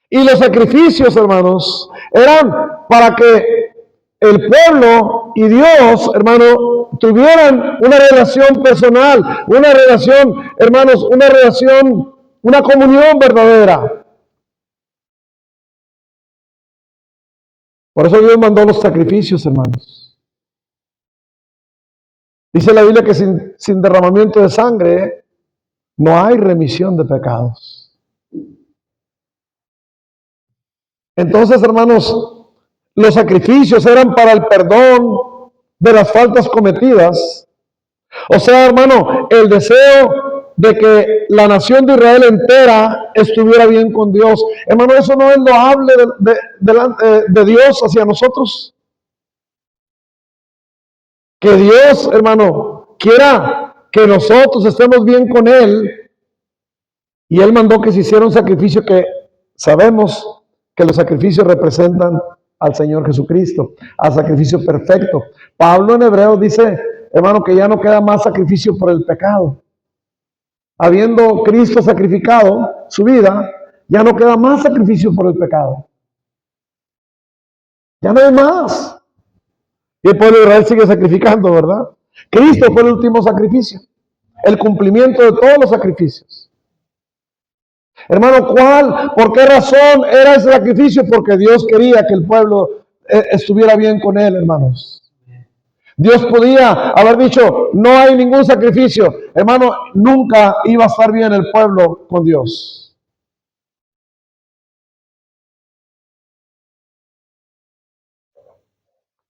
Y los sacrificios, hermanos, eran para que el pueblo y Dios, hermano, tuvieran una relación personal, una relación, hermanos, una comunión verdadera. Por eso Dios mandó los sacrificios, hermanos. Dice la Biblia que sin derramamiento de sangre no hay remisión de pecados. Entonces, hermanos, los sacrificios eran para el perdón de las faltas cometidas. O sea, hermano, el deseo de que la nación de Israel entera estuviera bien con Dios. Hermano, eso no es loable de Dios hacia nosotros. Que Dios, hermano, quiera que nosotros estemos bien con Él. Y Él mandó que se hiciera un sacrificio que sabemos que los sacrificios representan al Señor Jesucristo, al sacrificio perfecto. Pablo en Hebreos dice, hermano, que ya no queda más sacrificio por el pecado. Habiendo Cristo sacrificado su vida, ya no queda más sacrificio por el pecado. Ya no hay más. Y el pueblo de Israel sigue sacrificando, ¿verdad? Cristo fue el último sacrificio, el cumplimiento de todos los sacrificios. Hermano, ¿por qué razón era ese sacrificio? Porque Dios quería que el pueblo estuviera bien con Él, hermanos. Dios podía haber dicho, no hay ningún sacrificio. Hermano, nunca iba a estar bien el pueblo con Dios.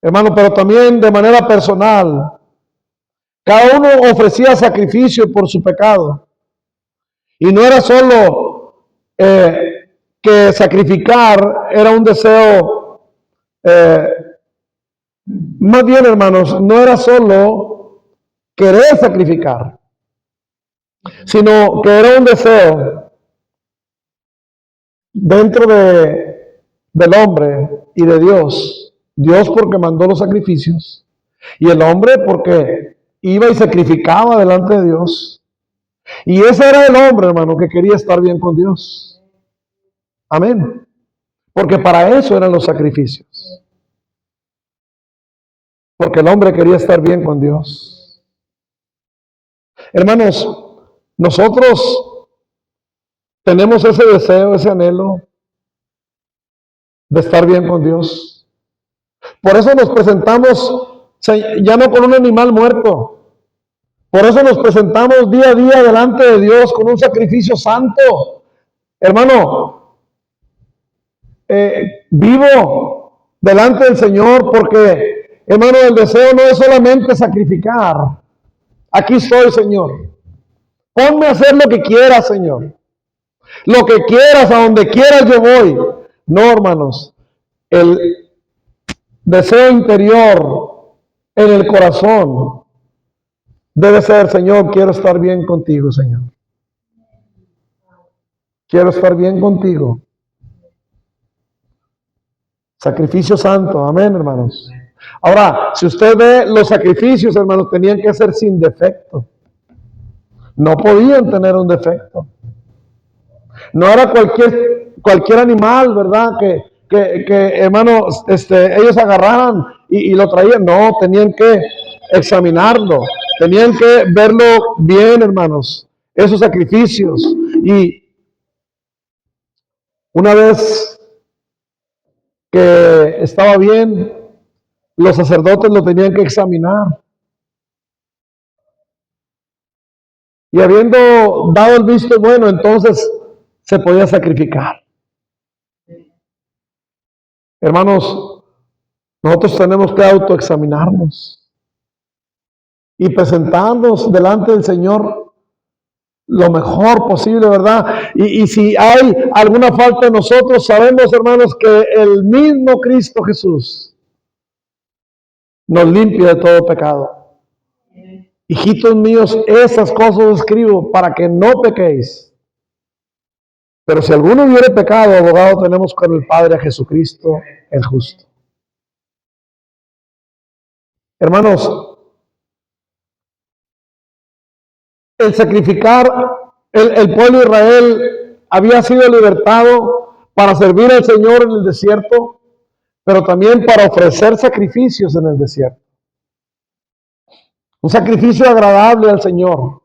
Hermano, pero también de manera personal, cada uno ofrecía sacrificio por su pecado. Y no era solo que sacrificar era un deseo, más bien, hermanos, no era solo querer sacrificar, sino que era un deseo dentro del hombre y de Dios. Dios porque mandó los sacrificios y el hombre porque iba y sacrificaba delante de Dios. Y ese era el hombre, hermano, que quería estar bien con Dios. Amén. Porque para eso eran los sacrificios. Porque el hombre quería estar bien con Dios. Hermanos, nosotros tenemos ese deseo, ese anhelo de estar bien con Dios. Por eso nos presentamos ya no con un animal muerto. Por eso nos presentamos día a día delante de Dios con un sacrificio santo. Hermano, vivo delante del Señor porque, hermano, el deseo no es solamente sacrificar. Aquí estoy, Señor. Ponme a hacer lo que quieras, Señor. Lo que quieras, a donde quieras yo voy. No, hermanos. El deseo interior en el corazón debe ser, Señor, quiero estar bien contigo, Señor. Quiero estar bien contigo. Sacrificio santo, amén, hermanos. Ahora, si usted ve los sacrificios, hermanos, tenían que ser sin defecto. No podían tener un defecto. No era cualquier animal, ¿verdad? Que hermanos, ellos agarraran y lo traían. No, tenían que examinarlo. Tenían que verlo bien, hermanos. Esos sacrificios. Y una vez que estaba bien, los sacerdotes lo tenían que examinar. Y habiendo dado el visto bueno, entonces se podía sacrificar. Hermanos, nosotros tenemos que autoexaminarnos y presentarnos delante del Señor lo mejor posible, ¿verdad? Y si hay alguna falta en nosotros, sabemos, hermanos, que el mismo Cristo Jesús nos limpia de todo pecado. Hijitos míos, esas cosas escribo para que no pequéis. Pero si alguno hubiere pecado, abogado tenemos con el Padre a Jesucristo el justo. Hermanos, el sacrificar, el pueblo de Israel había sido libertado para servir al Señor en el desierto, pero también para ofrecer sacrificios en el desierto. Un sacrificio agradable al Señor.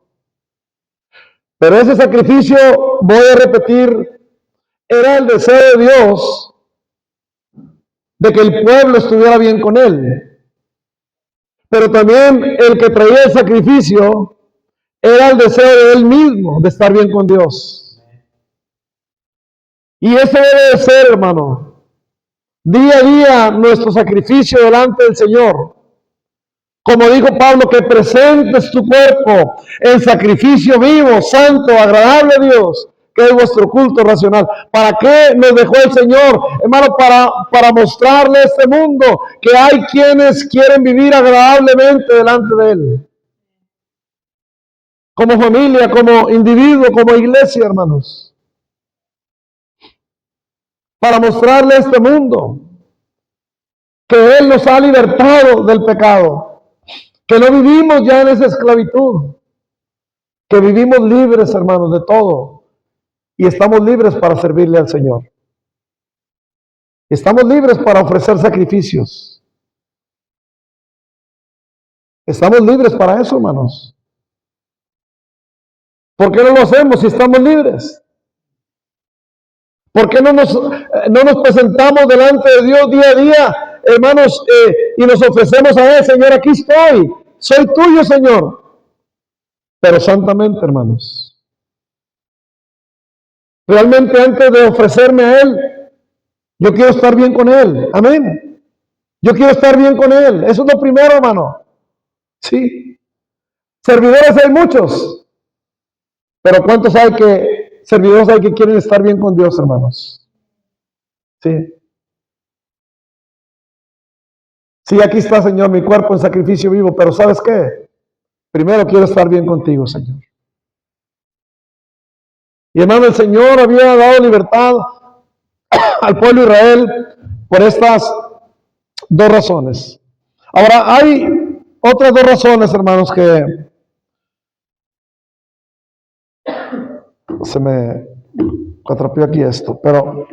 Pero ese sacrificio, voy a repetir, era el deseo de Dios de que el pueblo estuviera bien con Él. Pero también el que traía el sacrificio era el deseo de Él mismo de estar bien con Dios. Y ese debe de ser, hermano, día a día nuestro sacrificio delante del Señor. Como dijo Pablo, que presentes tu cuerpo en sacrificio vivo, santo, agradable a Dios, que es vuestro culto racional. ¿Para qué nos dejó el Señor? Hermano, para mostrarle a este mundo que hay quienes quieren vivir agradablemente delante de Él. Como familia, como individuo, como iglesia, hermanos. Para mostrarle a este mundo que Él nos ha libertado del pecado. Que no vivimos ya en esa esclavitud. Que vivimos libres, hermanos, de todo. Y estamos libres para servirle al Señor. Estamos libres para ofrecer sacrificios. Estamos libres para eso, hermanos. ¿Por qué no lo hacemos si estamos libres? ¿Por qué no nos presentamos delante de Dios día a día, hermanos, y nos ofrecemos a Él? Señor, aquí estoy. Soy tuyo, Señor. Pero santamente, hermanos. Realmente antes de ofrecerme a Él, yo quiero estar bien con Él. Amén. Yo quiero estar bien con Él. Eso es lo primero, hermano. Sí. Servidores hay muchos. Pero ¿cuántos servidores hay que quieren estar bien con Dios, hermanos? Sí. Sí, aquí está, Señor, mi cuerpo en sacrificio vivo. Pero ¿sabes qué? Primero quiero estar bien contigo, Señor. Y hermano, el Señor había dado libertad al pueblo de Israel por estas dos razones. Ahora, hay otras dos razones, hermanos, que se me atrapió aquí esto, pero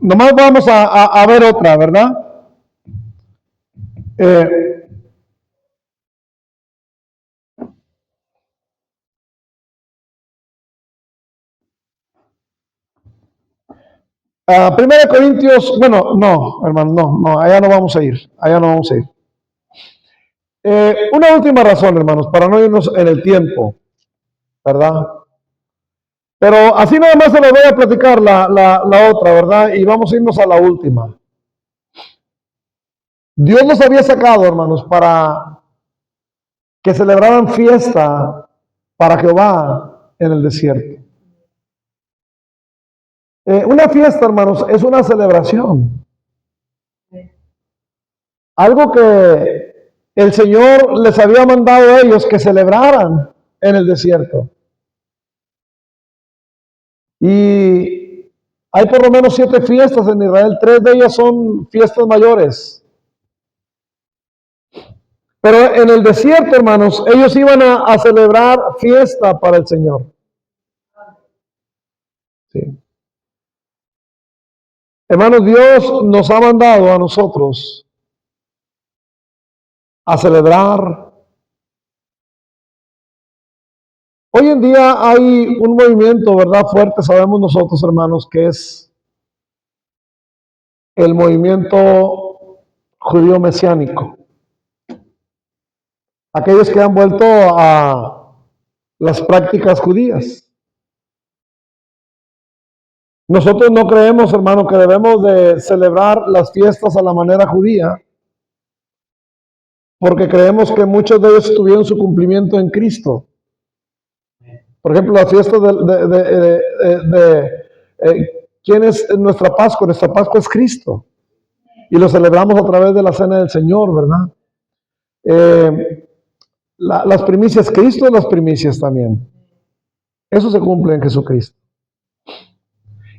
nomás vamos a ver otra, ¿verdad? Primera Corintios, bueno, no, hermano, no, allá no vamos a ir, una última razón, hermanos, para no irnos en el tiempo, ¿verdad? Pero así nada más se lo voy a platicar la otra, ¿verdad? Y vamos a irnos a la última. Dios nos había sacado, hermanos, para que celebraran fiesta para Jehová en el desierto. Una fiesta, hermanos, es una celebración. Algo que el Señor les había mandado a ellos que celebraran en el desierto. Y hay por lo menos 7 fiestas en Israel, 3 de ellas son fiestas mayores. Pero en el desierto, hermanos, ellos iban a celebrar fiesta para el Señor. Sí. Hermanos, Dios nos ha mandado a nosotros a celebrar. Hoy en día hay un movimiento, ¿verdad? Fuerte, sabemos nosotros, hermanos, que es el movimiento judío mesiánico. Aquellos que han vuelto a las prácticas judías. Nosotros no creemos, hermano, que debemos de celebrar las fiestas a la manera judía, porque creemos que muchos de ellos tuvieron su cumplimiento en Cristo. Por ejemplo, la fiesta ¿quién es nuestra Pascua? Nuestra Pascua es Cristo. Y lo celebramos a través de la cena del Señor, ¿verdad? Las primicias, Cristo es las primicias también. Eso se cumple en Jesucristo.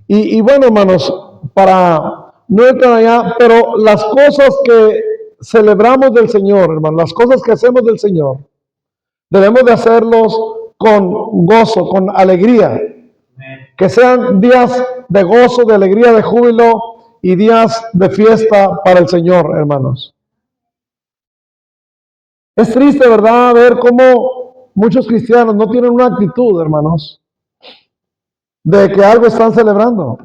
Y bueno, hermanos, para no entrar allá, pero las cosas que celebramos del Señor, hermanos, las cosas que hacemos del Señor, debemos de hacerlos con gozo, con alegría. Que sean días de gozo, de alegría, de júbilo y días de fiesta para el Señor, hermanos. Es triste, ¿verdad?, ver cómo muchos cristianos no tienen una actitud, hermanos, de que algo están celebrando.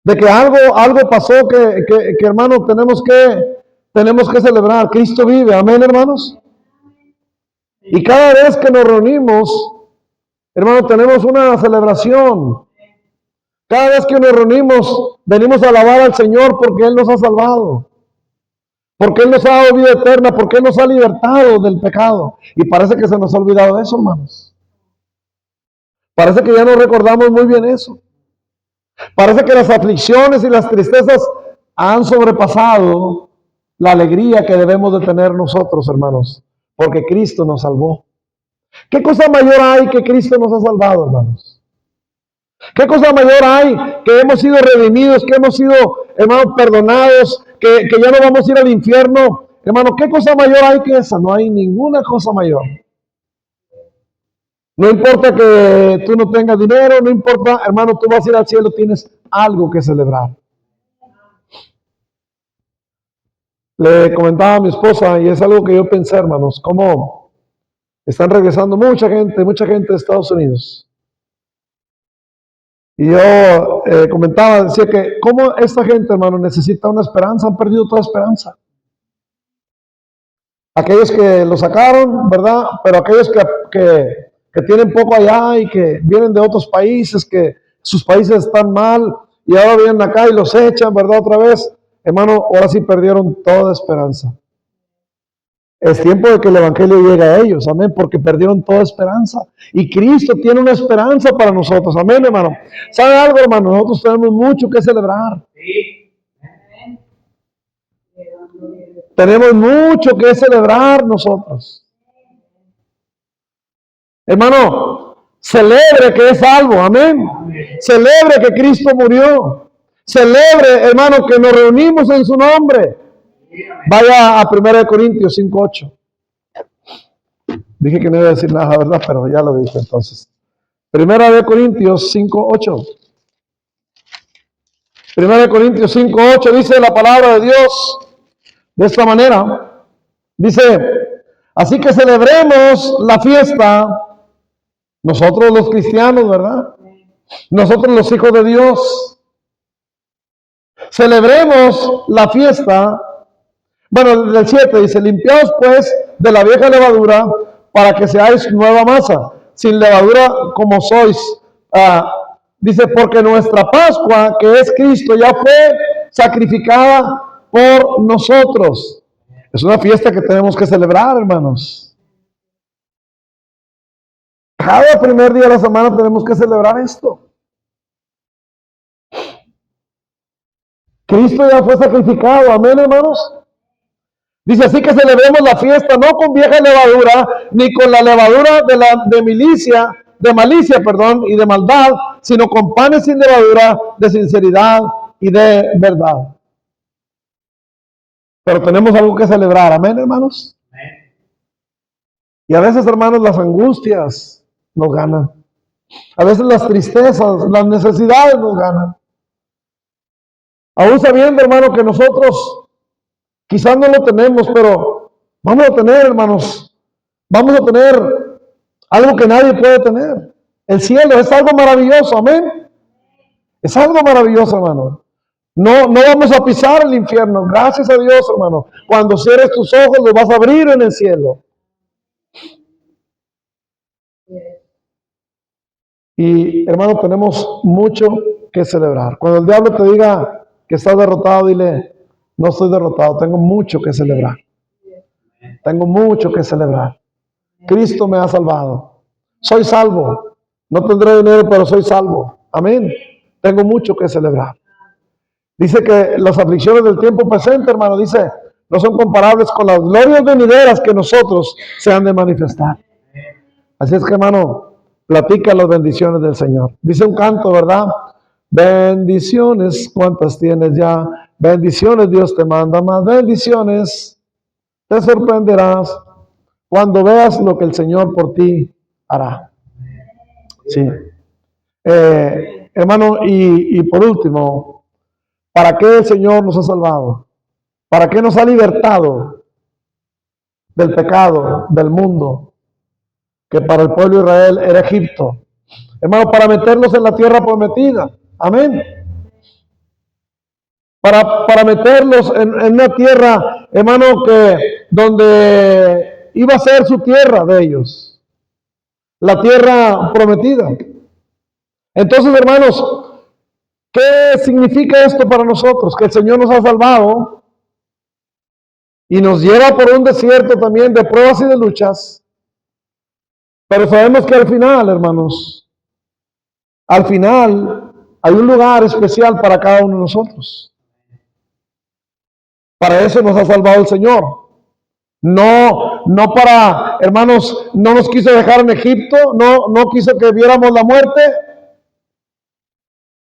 De que algo pasó que hermanos, tenemos que celebrar. Cristo vive, amén, hermanos. Y cada vez que nos reunimos, hermanos, tenemos una celebración. Cada vez que nos reunimos, venimos a alabar al Señor porque Él nos ha salvado, porque Él nos ha dado vida eterna, porque Él nos ha libertado del pecado. Y parece que se nos ha olvidado eso, hermanos. Parece que ya no recordamos muy bien eso. Parece que las aflicciones y las tristezas han sobrepasado la alegría que debemos de tener nosotros, hermanos, porque Cristo nos salvó. ¿Qué cosa mayor hay que Cristo nos ha salvado, hermanos? ¿Qué cosa mayor hay que hemos sido redimidos, que hemos sido, hermanos, perdonados, que ya no vamos a ir al infierno? Hermano, ¿qué cosa mayor hay que esa? No hay ninguna cosa mayor. No importa que tú no tengas dinero, no importa, hermano, tú vas a ir al cielo, tienes algo que celebrar. Le comentaba a mi esposa, y es algo que yo pensé, hermanos, cómo están regresando mucha gente de Estados Unidos. Y yo comentaba, decía que cómo esta gente, hermano, necesita una esperanza, han perdido toda esperanza. Aquellos que lo sacaron, ¿verdad? Pero aquellos que tienen poco allá y que vienen de otros países, que sus países están mal y ahora vienen acá y los echan, ¿verdad? Otra vez, hermano, ahora sí perdieron toda esperanza. Es tiempo de que el Evangelio llegue a ellos, amén, porque perdieron toda esperanza. Y Cristo tiene una esperanza para nosotros, amén, hermano. ¿Sabe algo, hermano? Nosotros tenemos mucho que celebrar. Tenemos mucho que celebrar nosotros. Hermano, celebre que es salvo, amén. Celebre que Cristo murió. Celebre, hermano, que nos reunimos en su nombre. Vaya a 1 Corintios 5:8. Dije que no iba a decir nada, ¿verdad? Pero ya lo dije entonces. 1 Corintios 5:8. 1 Corintios 5:8 dice la palabra de Dios de esta manera. Dice, así que celebremos la fiesta, nosotros los cristianos, ¿verdad? Nosotros los hijos de Dios. Celebremos la fiesta. Bueno, del 7 dice, limpiaos pues de la vieja levadura para que seáis nueva masa, sin levadura como sois. Dice, porque nuestra Pascua, que es Cristo, ya fue sacrificada por nosotros. Es una fiesta que tenemos que celebrar, hermanos. Cada primer día de la semana tenemos que celebrar esto. Cristo ya fue sacrificado, amén, hermanos. Dice, así que celebremos la fiesta no con vieja levadura, ni con la levadura de malicia, y de maldad, sino con panes sin levadura, de sinceridad y de verdad. Pero tenemos algo que celebrar, amén, hermanos. Y a veces, hermanos, las angustias nos ganan. A veces las tristezas, las necesidades nos ganan. Aún sabiendo, hermano, que nosotros quizás no lo tenemos, pero vamos a tener, hermanos, vamos a tener algo que nadie puede tener. El cielo es algo maravilloso, amén. Es algo maravilloso, hermano. No vamos a pisar el infierno, gracias a Dios, hermano. Cuando cierres tus ojos, los vas a abrir en el cielo. Y, hermano, tenemos mucho que celebrar. Cuando el diablo te diga que estás derrotado, dile, no estoy derrotado, tengo mucho que celebrar. Tengo mucho que celebrar. Cristo me ha salvado. Soy salvo. No tendré dinero, pero soy salvo. Amén. Tengo mucho que celebrar. Dice que las aflicciones del tiempo presente, hermano, dice, no son comparables con las glorias venideras que nosotros se han de manifestar. Así es que, hermano, platica las bendiciones del Señor. Dice un canto, ¿verdad? Bendiciones, ¿cuántas tienes ya? Bendiciones, Dios te manda más bendiciones. Te sorprenderás cuando veas lo que el Señor por ti hará. Sí. Hermano, y por último, ¿para qué el Señor nos ha salvado? ¿Para qué nos ha libertado del pecado, del mundo? Que para el pueblo de Israel era Egipto. Hermano, para meterlos en la tierra prometida. Amén. Para meterlos en una tierra, hermano, donde iba a ser su tierra de ellos. La tierra prometida. Entonces, hermanos, ¿Qué significa esto para nosotros? Que el Señor nos ha salvado y nos lleva por un desierto también de pruebas y de luchas. Pero sabemos que al final, hermanos, al final hay un lugar especial para cada uno de nosotros. Para eso nos ha salvado el Señor. No para, hermanos, no nos quiso dejar en Egipto, no quiso que viéramos la muerte,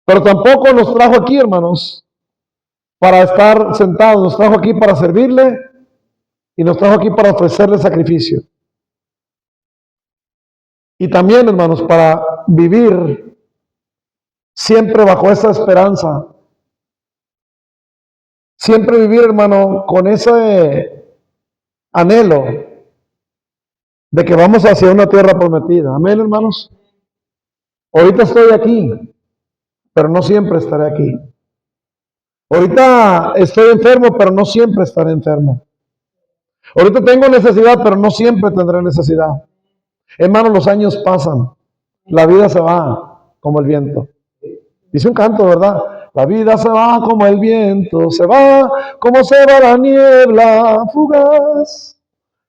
pero tampoco nos trajo aquí, hermanos, para estar sentados, nos trajo aquí para servirle y nos trajo aquí para ofrecerle sacrificio. Y también, hermanos, para vivir siempre bajo esa esperanza. Siempre vivir, hermano, con ese anhelo de que vamos hacia una tierra prometida. Amén, hermanos. Ahorita estoy aquí, pero no siempre estaré aquí. Ahorita estoy enfermo, pero no siempre estaré enfermo. Ahorita tengo necesidad, pero no siempre tendré necesidad. Hermanos, los años pasan. La vida se va como el viento. Dice un canto, ¿verdad? La vida se va como el viento, se va como se va la niebla fugaz.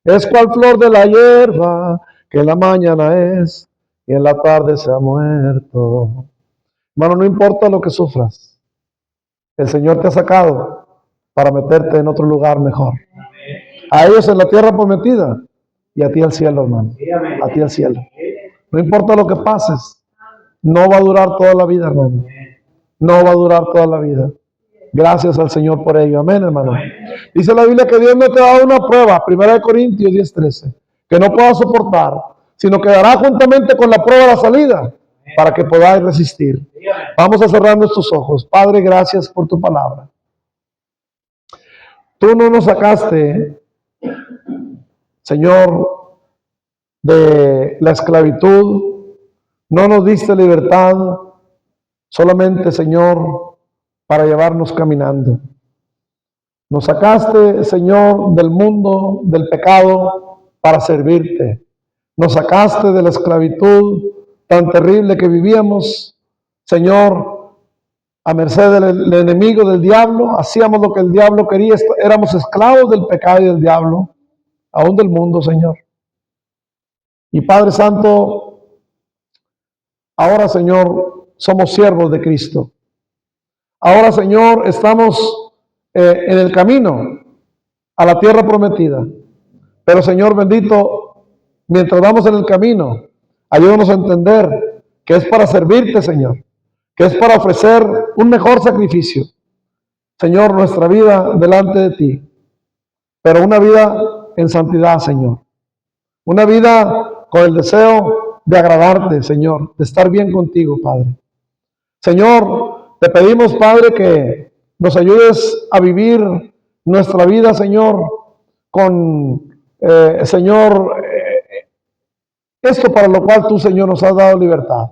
Es cual flor de la hierba que en la mañana es y en la tarde se ha muerto. Hermano, no importa lo que sufras, el Señor te ha sacado para meterte en otro lugar mejor. A ellos en la tierra prometida y a ti al cielo, hermano. A ti al cielo. No importa lo que pases, no va a durar toda la vida, hermano. No va a durar toda la vida. Gracias al Señor por ello. Amén, hermano. Dice la Biblia que Dios no te ha dado una prueba, 1 Corintios 10:13, que no puedas soportar, sino que dará juntamente con la prueba la salida para que podáis resistir. Vamos a cerrar nuestros ojos. Padre, gracias por tu palabra. Tú no nos sacaste, Señor, de la esclavitud, no nos diste libertad, solamente, Señor, para llevarnos caminando. Nos sacaste, Señor, del mundo, del pecado, para servirte. Nos sacaste de la esclavitud tan terrible que vivíamos, Señor, a merced del enemigo, del diablo. Hacíamos lo que el diablo quería, éramos esclavos del pecado y del diablo, aún del mundo, Señor. Y Padre Santo, ahora, Señor, somos siervos de Cristo. Ahora, Señor, estamos en el camino a la tierra prometida. Pero, Señor bendito, mientras vamos en el camino, ayúdanos a entender que es para servirte, Señor, que es para ofrecer un mejor sacrificio. Señor, nuestra vida delante de ti, pero una vida en santidad, Señor. Una vida con el deseo de agradarte, Señor, de estar bien contigo, Padre. Señor, te pedimos, Padre, que nos ayudes a vivir nuestra vida, Señor, con, Señor, esto para lo cual tú, Señor, nos has dado libertad,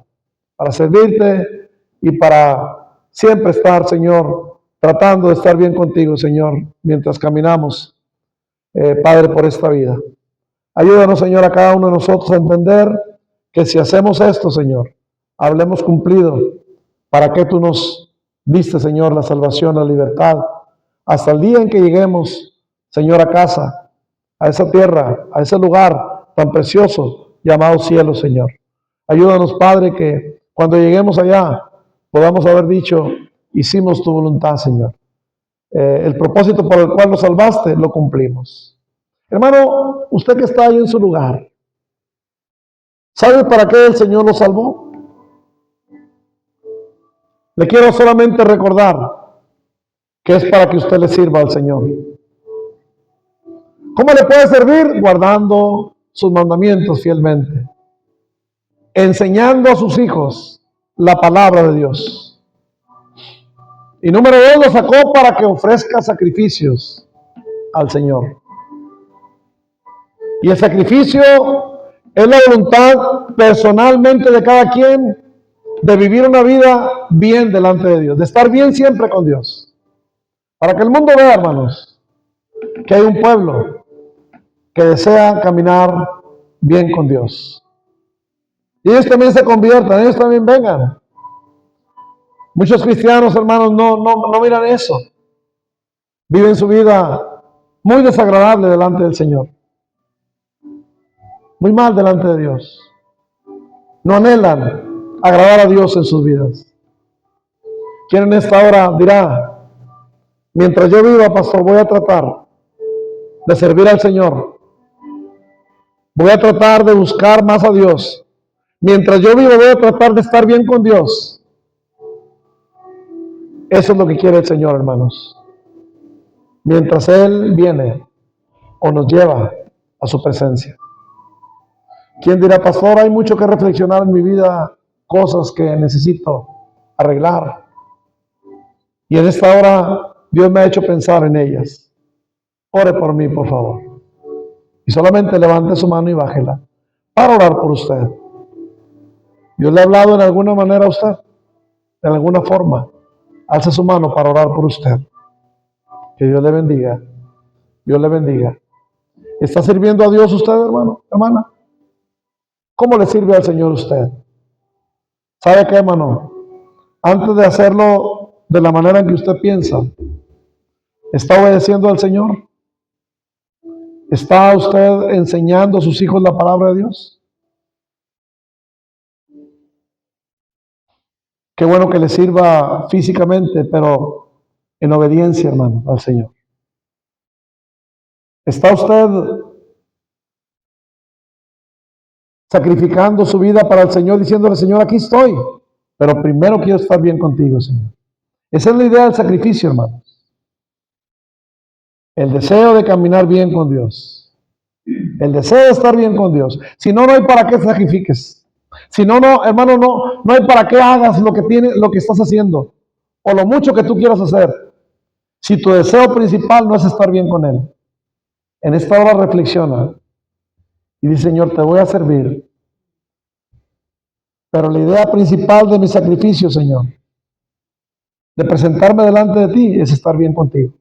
para servirte y para siempre estar, Señor, tratando de estar bien contigo, Señor, mientras caminamos, Padre, por esta vida. Ayúdanos, Señor, a cada uno de nosotros a entender que si hacemos esto, Señor, hablemos cumplido. ¿Para qué tú nos diste, Señor, la salvación, la libertad? Hasta el día en que lleguemos, Señor, a casa, a esa tierra, a ese lugar tan precioso llamado cielo, Señor. Ayúdanos, Padre, que cuando lleguemos allá podamos haber dicho, hicimos tu voluntad, Señor. El propósito por el cual nos salvaste, lo cumplimos. Hermano, usted que está ahí en su lugar, ¿sabe para qué el Señor lo salvó? Le quiero solamente recordar que es para que usted le sirva al Señor. ¿Cómo le puede servir? Guardando sus mandamientos fielmente, enseñando a sus hijos la palabra de Dios. Y número 2, lo sacó para que ofrezca sacrificios al Señor. Y el sacrificio es la voluntad personalmente de cada quien de vivir una vida bien delante de Dios, de estar bien siempre con Dios. Para que el mundo vea, hermanos, que hay un pueblo que desea caminar bien con Dios. Y ellos también se conviertan, ellos también vengan. Muchos cristianos, hermanos, no miran eso. Viven su vida muy desagradable delante del Señor. Muy mal delante de Dios. No anhelan agradar a Dios en sus vidas. ¿Quién en esta hora dirá, mientras yo viva, pastor, voy a tratar de servir al Señor? Voy a tratar de buscar más a Dios. Mientras yo viva, voy a tratar de estar bien con Dios. Eso es lo que quiere el Señor, hermanos. Mientras Él viene o nos lleva a su presencia. ¿Quién dirá, pastor, hay mucho que reflexionar en mi vida, cosas que necesito arreglar? Y en esta hora Dios me ha hecho pensar en ellas. Ore por mí, por favor. Y solamente levante su mano y bájela para orar por usted. Dios le ha hablado en alguna manera a usted, de alguna forma. Alce su mano para orar por usted. Que Dios le bendiga. Dios le bendiga. ¿Está sirviendo a Dios usted, hermano, hermana? ¿Cómo le sirve al Señor usted? ¿Sabe qué, hermano? Antes de hacerlo de la manera en que usted piensa, ¿está obedeciendo al Señor? ¿Está usted enseñando a sus hijos la palabra de Dios? Qué bueno que le sirva físicamente, pero en obediencia, hermano, al Señor. ¿Está usted sacrificando su vida para el Señor, diciéndole, Señor, aquí estoy, pero primero quiero estar bien contigo, Señor? Esa es la idea del sacrificio, hermanos. El deseo de caminar bien con Dios. El deseo de estar bien con Dios. Si no, no hay para qué sacrifiques. Si no, hermano, no hay para qué hagas lo que estás haciendo o lo mucho que tú quieras hacer. Si tu deseo principal no es estar bien con Él. En esta hora reflexiona y dice, Señor, te voy a servir. Pero la idea principal de mi sacrificio, Señor, de presentarme delante de ti, es estar bien contigo.